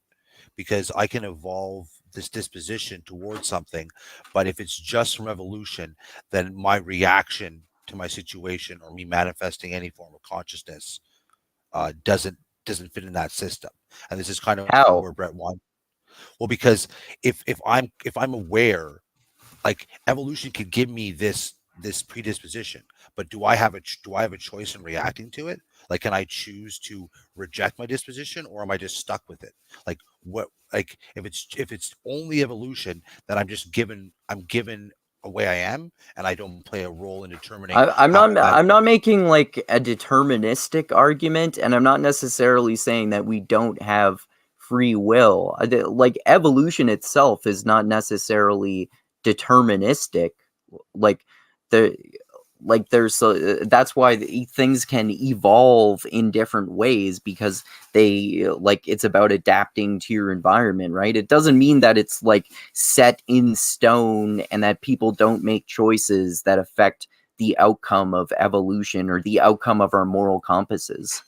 Because I can evolve this disposition towards something, but if it's just from evolution, then my reaction to my situation or me manifesting any form of consciousness doesn't fit in that system. And this is kind of How? where Brett won. Well, because if I'm aware, like evolution could give me this predisposition, but do I have a choice in reacting to it? Like, can I choose to reject my disposition, or am I just stuck with it? Like, what? Like, if it's only evolution, then I'm given a way I am, and I don't play a role in determining. I'm not making like a deterministic argument, and I'm not necessarily saying that we don't have free will. Like evolution itself is not necessarily deterministic. Like that's why things can evolve in different ways, because they it's about adapting to your environment, right? It doesn't mean that it's like set in stone and that people don't make choices that affect the outcome of evolution or the outcome of our moral compasses.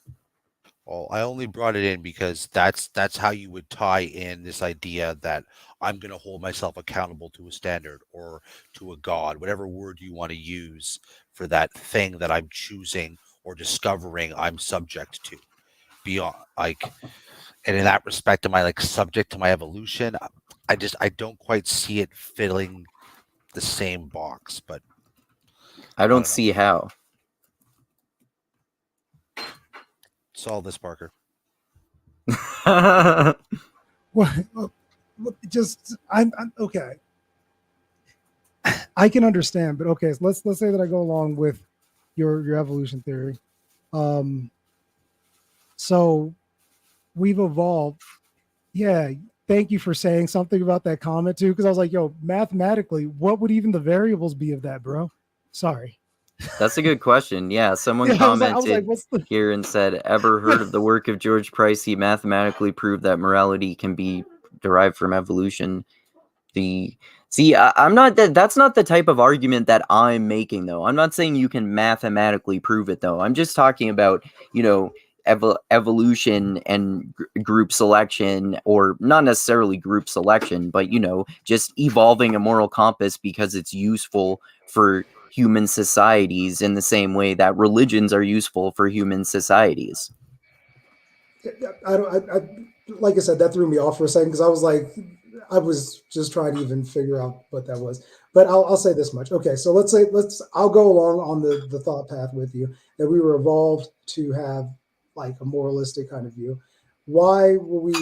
Well, I only brought it in because that's how you would tie in this idea that I'm going to hold myself accountable to a standard or to a God, whatever word you want to use for that thing that I'm choosing or discovering I'm subject to. Beyond, like, and in that respect, am I like subject to my evolution? I don't quite see it filling the same box, but I don't see how. Solve this, Parker. Well, just I'm okay. I can understand, but okay, so let's say that I go along with your evolution theory. So we've evolved. Yeah, thank you for saying something about that comment too, because I was like, yo, mathematically, what would even the variables be of that, bro? Sorry. That's a good question. Yeah, someone commented here and said, ever heard of the work of George Price? He mathematically proved that morality can be derived from evolution. I'm not that's not the type of argument that I'm making, though. I'm not saying you can mathematically prove it, though. I'm just talking about, evolution and group selection, or not necessarily group selection, but, just evolving a moral compass because it's useful for human societies in the same way that religions are useful for human societies. Like I said, that threw me off for a second, because I was just trying to even figure out what that was. But I'll say this much. Okay, so I'll go along on the thought path with you that we were evolved to have like a moralistic kind of view. Why would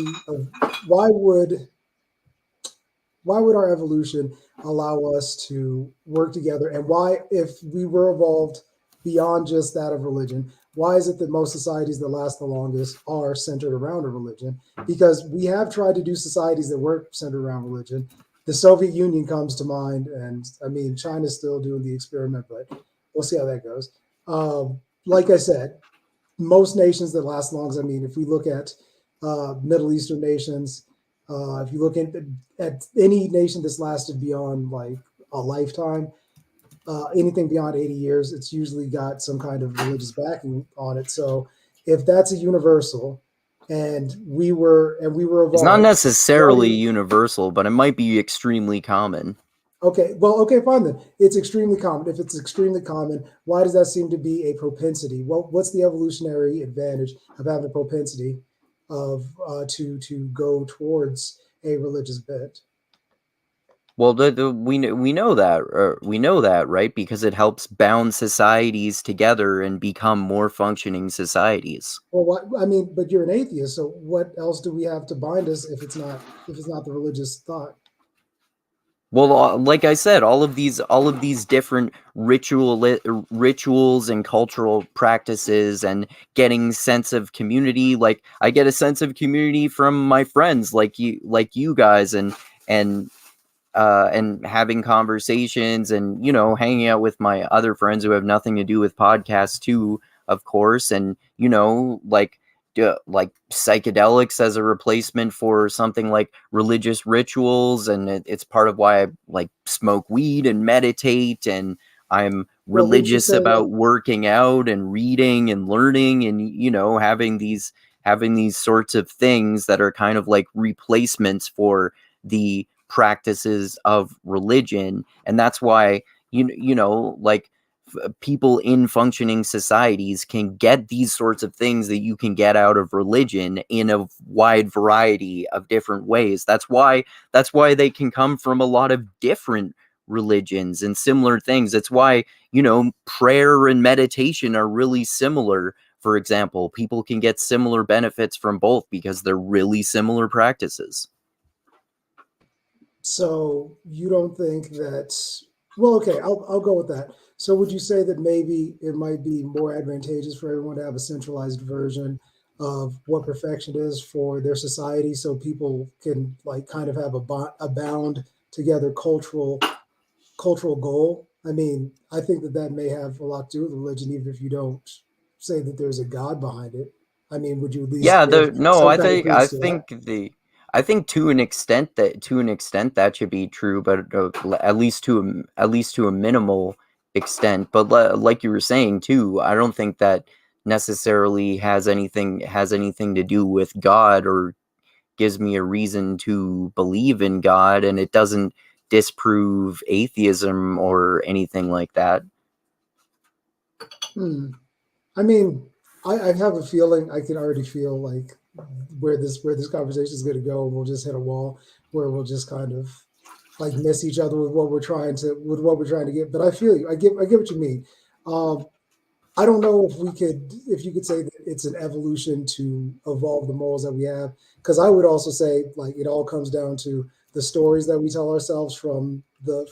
our evolution allow us to work together? And why, if we were evolved beyond just that of religion, why is it that most societies that last the longest are centered around a religion? Because we have tried to do societies that weren't centered around religion. The Soviet Union comes to mind, and I mean, China's still doing the experiment, but we'll see how that goes. Like I said, most nations that last the longest, I mean, if we look at Middle Eastern nations, if you look at any nation that's lasted beyond like a lifetime, anything beyond 80 years, it's usually got some kind of religious backing on it. So if that's a universal, and we were evolved, it's not necessarily universal, but it might be extremely common. Okay, well, okay, fine then. It's extremely common. If it's extremely common, why does that seem to be a propensity? Well, what's the evolutionary advantage of having a propensity of to go towards a religious bent? Well, we know that, right? Because it helps bound societies together and become more functioning societies. Well, I mean, but you're an atheist, so what else do we have to bind us if it's not the religious thought? Well, like I said, all of these different rituals and cultural practices, and getting sense of community. Like I get a sense of community from my friends, like you guys, and and having conversations, and hanging out with my other friends who have nothing to do with podcasts too, of course. And like psychedelics as a replacement for something like religious rituals, and it's part of why I like smoke weed and meditate, and I'm Well, would you religious say about working out and reading and learning, and having these sorts of things that are kind of like replacements for the practices of religion. And that's why like people in functioning societies can get these sorts of things that you can get out of religion in a wide variety of different ways. That's why they can come from a lot of different religions and similar things. That's why prayer and meditation are really similar. For example, people can get similar benefits from both because they're really similar practices. So you don't think that, well, okay, I'll go with that. So would you say that maybe it might be more advantageous for everyone to have a centralized version of what perfection is for their society, so people can like kind of have a bound together cultural goal? I mean, I think that may have a lot to do with religion, even if you don't say that there's a God behind it. I mean, would you at least Yeah, give no, some I kind of think I credence to that? think the I think to an extent that should be true, but at least to a minimal extent. But like you were saying too, I don't think that necessarily has anything to do with God, or gives me a reason to believe in God, and it doesn't disprove atheism or anything like that. Hmm. I mean, I have a feeling, I can already feel like where this conversation is going to go. We'll just hit a wall where we'll just kind of like miss each other with what we're trying to get. But I feel you. I get what you mean. Um, I don't know if you could say that it's an evolution to evolve the morals that we have, because I would also say like it all comes down to the stories that we tell ourselves from the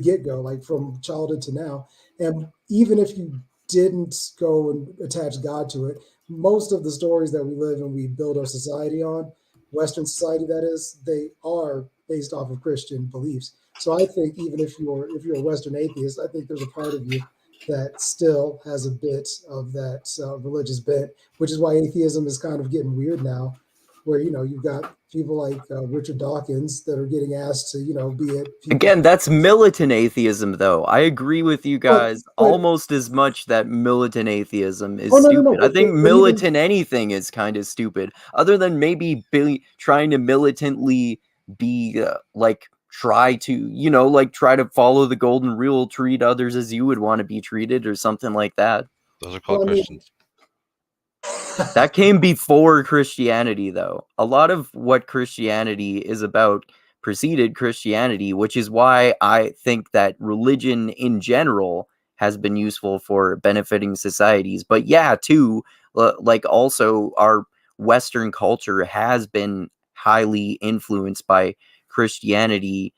get go, like from childhood to now. And even if you didn't go and attach God to it, most of the stories that we live and we build our society on, Western society that is, they are based off of Christian beliefs. So I think even if you're a Western atheist, I think there's a part of you that still has a bit of that religious bent, which is why atheism is kind of getting weird now, where you've got people like Richard Dawkins that are getting asked to be it people. Again, that's militant atheism, though. I agree with you But guys but almost as much that militant atheism oh is no, stupid. I think but even militant anything is kind of stupid, other than maybe trying to militantly be like try to follow the golden rule, treat others as you would want to be treated, or something like that. Those are well, called I mean, Christians. That came before Christianity, though. A lot of what Christianity is about preceded Christianity, which is why I think that religion in general has been useful for benefiting societies. But yeah, too, like also our Western culture has been highly influenced by Christianity.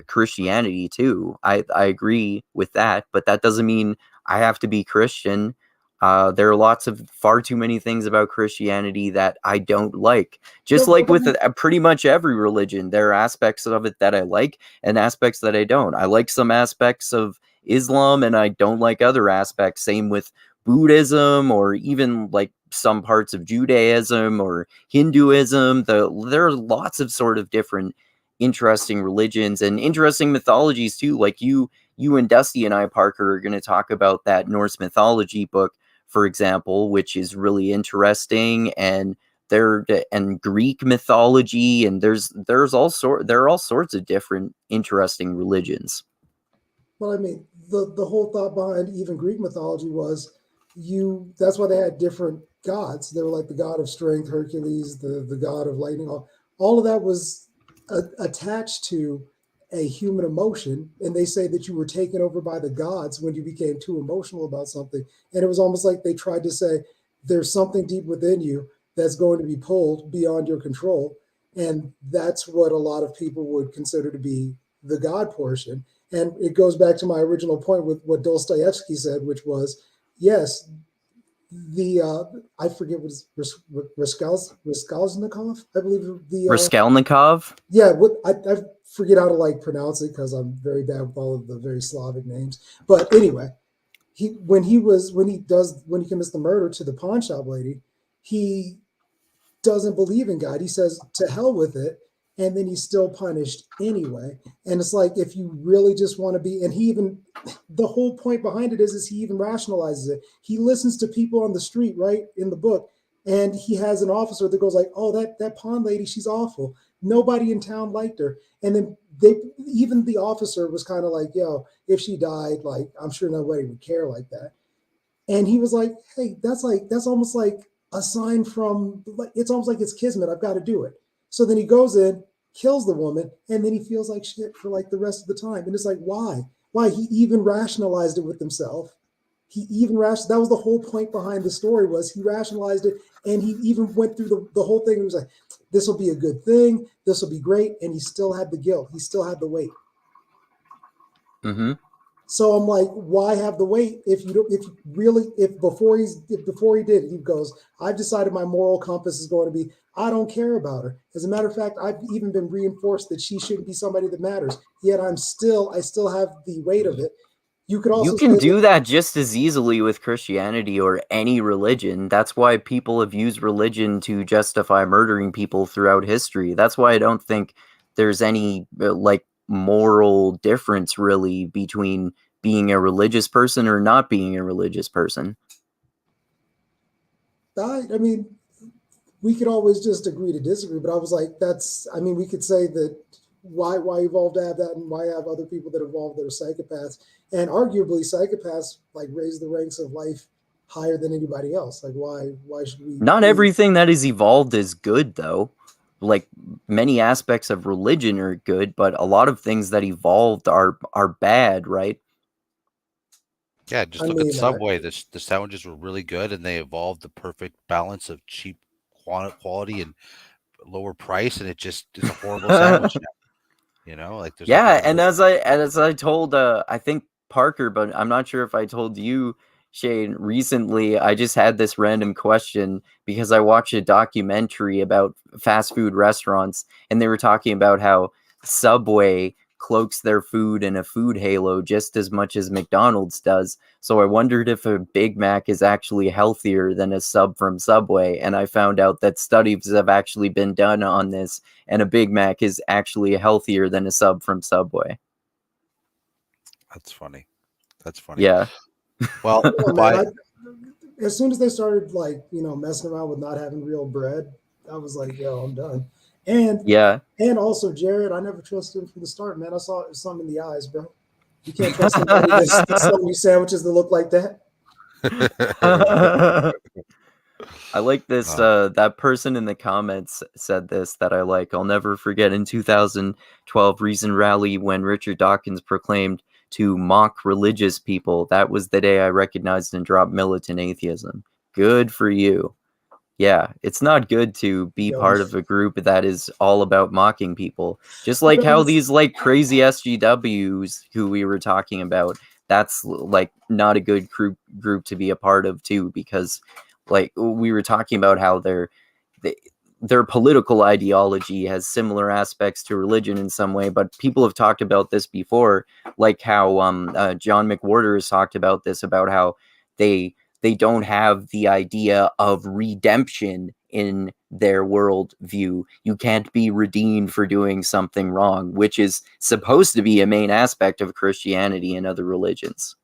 Christianity too. I agree with that, but that doesn't mean I have to be Christian. There are lots of far too many things about Christianity that I don't like. Just no, like but with pretty much every religion, there are aspects of it that I like and aspects that I don't. I like some aspects of Islam and I don't like other aspects. Same with Buddhism, or even like some parts of Judaism or Hinduism. There are lots of sort of different interesting religions and interesting mythologies too. Like you and Dusty and I, Parker, are going to talk about that Norse mythology book, for example, which is really interesting, and Greek mythology, and there are all sorts of different interesting religions. well, I mean, the whole thought behind even Greek mythology was that's why they had different gods. They were like the god of strength, Hercules, the god of lightning. All of that was attached to a human emotion, and they say that you were taken over by the gods when you became too emotional about something. And it was almost like they tried to say there's something deep within you that's going to be pulled beyond your control. And that's what a lot of people would consider to be the God portion. And it goes back to my original point with what Dostoevsky said, which was, yes, the I forget what is Raskolnikov, I believe the Raskolnikov. Yeah, I forget how to like pronounce it because I'm very bad with all of the very Slavic names. But anyway, when he commits the murder to the pawn shop lady, he doesn't believe in God. He says, to hell with it. And then he's still punished anyway. And it's like, if you really just want to be, and the whole point behind it is he even rationalizes it. He listens to people on the street, right, in the book. And he has an officer that goes like, oh, that pawn lady, she's awful. Nobody in town liked her. And then even the officer was kind of like, yo, if she died, like, I'm sure nobody would care like that. And he was like, hey, that's almost like a sign from, it's almost like it's kismet. I've got to do it. So then he goes in, kills the woman, and then he feels like shit for like the rest of the time. And it's like, why? Why? He even rationalized it with himself. That was the whole point behind the story, was he rationalized it. And he even went through the whole thing and was like, this will be a good thing. This will be great. And he still had the guilt. He still had the weight. Mm-hmm. So I'm like, why have the weight if before he did it, he goes, I've decided my moral compass is going to be, I don't care about her. As a matter of fact, I've even been reinforced that she shouldn't be somebody that matters. Yet I still have the weight of it. You can do that just as easily with Christianity or any religion. That's why people have used religion to justify murdering people throughout history. That's why I don't think there's any like moral difference really between being a religious person or not being a religious person. I mean, we could always just agree to disagree, but I was like, we could say that why evolve to have that, and why have other people that evolve that are psychopaths, and arguably psychopaths like raise the ranks of life higher than anybody else. Like, why should we? Not everything that is evolved is good, though. Like, many aspects of religion are good, but a lot of things that evolved are bad, right? Yeah, just look at Subway. The sandwiches were really good, and they evolved the perfect balance of cheap quality and lower price, and it's a horrible sandwich now. You know, like there's and as I told I think Parker, but I'm not sure if I told you, Shane, recently, I just had this random question because I watched a documentary about fast food restaurants, and they were talking about how Subway cloaks their food in a food halo just as much as McDonald's does. So I wondered if a Big Mac is actually healthier than a sub from Subway, and I found out that studies have actually been done on this, and a Big Mac is actually healthier than a sub from Subway. That's funny. Yeah. Well, as soon as they started messing around with not having real bread, I was like, yo, I'm done. And also, Jared, I never trusted him from the start, man. I saw something in the eyes, bro. You can't trust somebody that's selling you sandwiches that look like that. I like this. That person in the comments said this that I like. I'll never forget in 2012 Reason Rally when Richard Dawkins proclaimed to mock religious people. That was the day I recognized and dropped militant atheism. Good for you. Yeah, it's not good to be part of a group that is all about mocking people. Just like how these like crazy SGWs who we were talking about, that's like not a good group to be a part of too, because like we were talking about how their political ideology has similar aspects to religion in some way, but people have talked about this before, like how John McWhorter has talked about this, about how they don't have the idea of redemption in their worldview. You can't be redeemed for doing something wrong, which is supposed to be a main aspect of Christianity and other religions.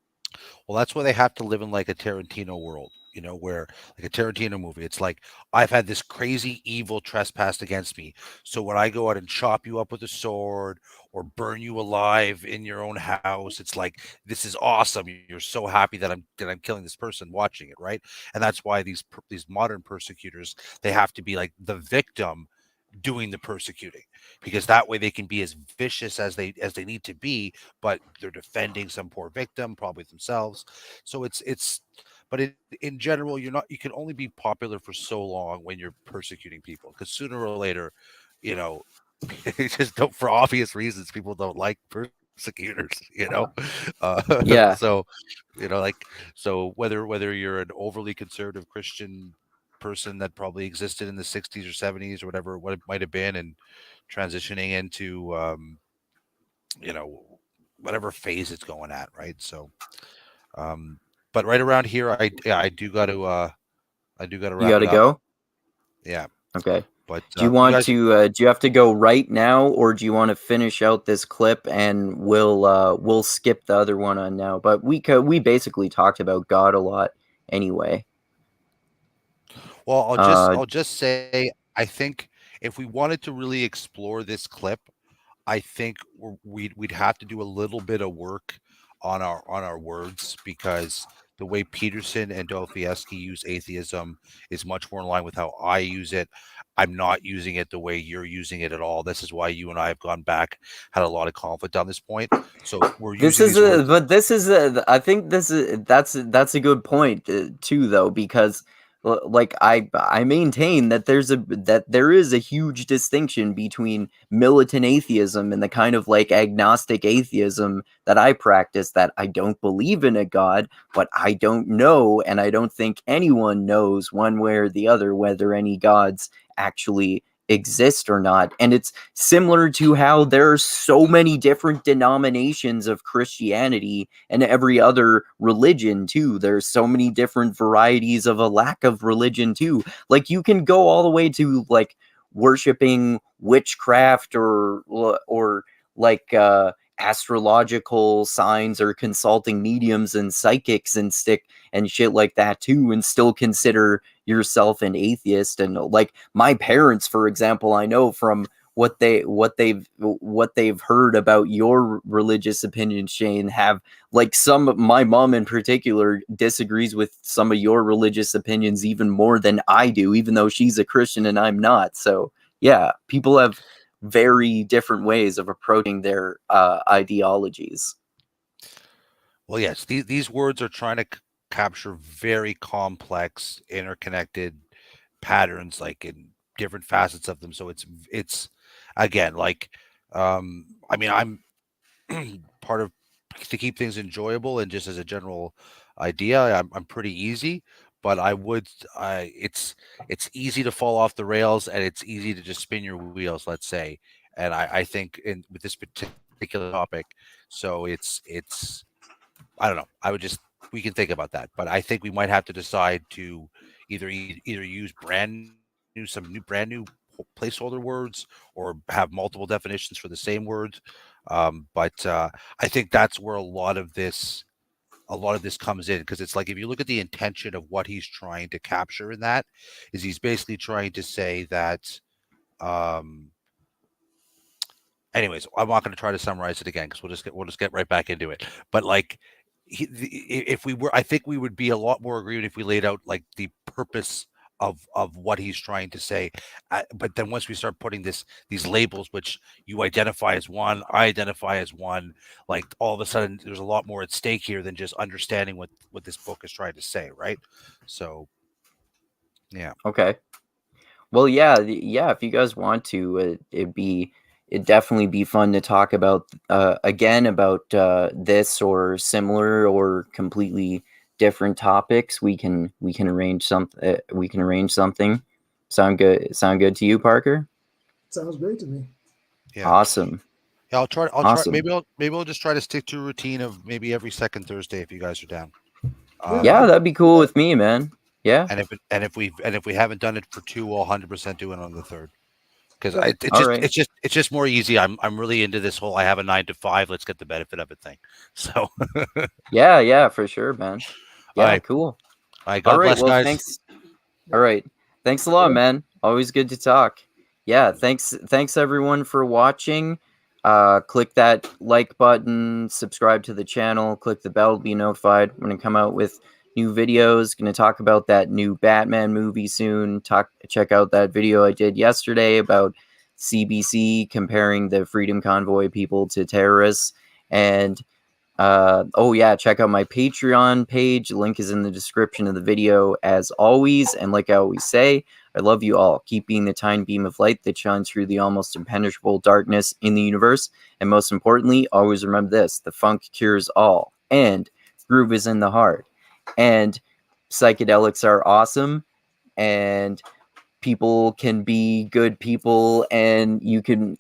Well, that's why they have to live in like a Tarantino world, you know, where like a Tarantino movie, it's like, I've had this crazy evil trespassed against me. So when I go out and chop you up with a sword or burn you alive in your own house, it's like, this is awesome. You're so happy that I'm killing this person watching it, right? And that's why these modern persecutors, they have to be like the victim doing the persecuting, because that way they can be as vicious as they need to be, but they're defending some poor victim, probably themselves. So but in general, you can only be popular for so long when you're persecuting people, because sooner or later you know, just don't, for obvious reasons, people don't like persecutors, Yeah. so, like, so whether you're an overly conservative Christian person that probably existed in the 60s or 70s or whatever what it might have been, and transitioning into whatever phase it's going at, right? So but right around here, I do got to You wrap got it to up. go? Yeah. Okay. But Do you want to do you have to go right now, or do you want to finish out this clip and we'll skip the other one on now? But we basically talked about God a lot anyway. Well, I'll just say, I think if we wanted to really explore this clip, I think we'd have to do a little bit of work on our words, because the way Peterson and Dostoevsky use atheism is much more in line with how I use it. I'm not using it the way you're using it at all. This is why you and I have gone back, had a lot of conflict on this point. So we're using these words. I think that's a good point too, though, because like I maintain that there is a huge distinction between militant atheism and the kind of like agnostic atheism that I practice, that I don't believe in a God, but I don't know, and I don't think anyone knows one way or the other whether any gods actually exist or not. And it's similar to how there are so many different denominations of Christianity and every other religion too. There's so many different varieties of a lack of religion too. Like you can go all the way to like worshiping witchcraft or like astrological signs, or consulting mediums and psychics and shit like that too, and still consider yourself an atheist. And like my parents, for example, I know from what they've heard about your religious opinions, Shane, have like my mom in particular disagrees with some of your religious opinions even more than I do, even though she's a Christian and I'm not. So yeah, people have very different ways of approaching their ideologies. Well, yes, these words are trying to capture very complex, interconnected patterns, like in different facets of them. So it's again, like, I mean, I'm part of, to keep things enjoyable and just as a general idea, I'm pretty easy, but it's easy to fall off the rails, and it's easy to just spin your wheels, let's say. And I think with this particular topic, so it's I don't know. We can think about that, but I think we might have to decide to either use brand new placeholder words, or have multiple definitions for the same words. But I think that's where a lot of this comes in, because it's like, if you look at the intention of what he's trying to capture in that, is he's basically trying to say that. Anyways, I'm not going to try to summarize it again, because we'll just get right back into it. But like, I think we would be a lot more agreed if we laid out like the purpose of what he's trying to say. But then once we start putting these labels, which you identify as one, I identify as one, like all of a sudden there's a lot more at stake here than just understanding what this book is trying to say, right? So, yeah. Okay. Well, yeah. If you guys want to, it'd definitely be fun to talk about again about this or similar or completely different topics. We can arrange something. Sound good to you, Parker? Sounds great to me. Yeah. Awesome. Yeah, I'll try. Awesome. Maybe I'll just try to stick to a routine of maybe every second Thursday, if you guys are down. Yeah, that'd be cool with me, man. Yeah. And if we haven't done it for 2, we'll 100% do it on the 3rd. Because it's just more easy. I'm really into this whole, I have a 9 to 5, let's get the benefit of it thing. So yeah, for sure, man. Yeah, all right. Cool. All right, God bless, guys. Thanks. All right. Thanks a lot, man. Always good to talk. Yeah, thanks everyone for watching. Click that like button, subscribe to the channel, click the bell to be notified when I come out with new videos. Going to talk about that new Batman movie soon. Check out that video I did yesterday about CBC comparing the Freedom Convoy people to terrorists. And Oh yeah, check out my Patreon page. Link is in the description of the video as always. And like I always say, I love you all. Keep being the tiny beam of light that shines through the almost impenetrable darkness in the universe. And most importantly, always remember this: the funk cures all, and groove is in the heart. And psychedelics are awesome, and people can be good people, and you can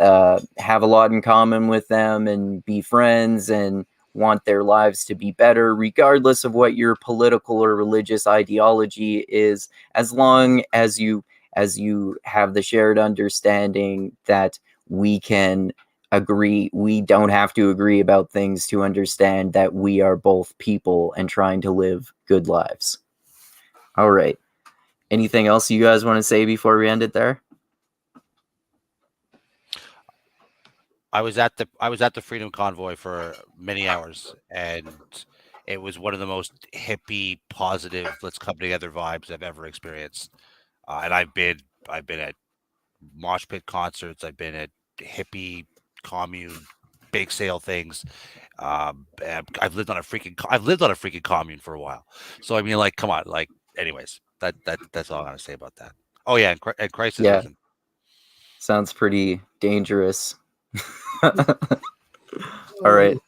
have a lot in common with them and be friends and want their lives to be better, regardless of what your political or religious ideology is, as long as you have the shared understanding that we can agree. We don't have to agree about things to understand that we are both people and trying to live good lives. All right. Anything else you guys want to say before we end it there? I was at the Freedom Convoy for many hours, and it was one of the most hippie, positive, let's come together vibes I've ever experienced. And I've been at mosh pit concerts. I've been at hippie commune bake sale things. I've lived on a freaking commune for a while. So I mean, like, come on, like, anyways, that's all I gotta say about that. Oh yeah, and Christ is risen. Sounds pretty dangerous. All right.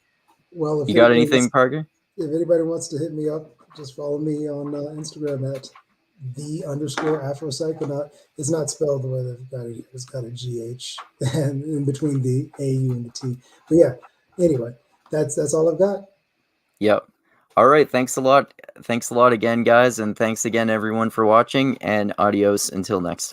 Well, if you got anything, Parker? If anybody wants to hit me up, just follow me on Instagram at _Afropsychonaut. It's not spelled the way they've got it. It's got a GH and in between the AU and the T. But yeah, anyway, that's all I've got. Yep. All right. Thanks a lot. Thanks a lot again, guys. And thanks again, everyone, for watching. And adios until next time.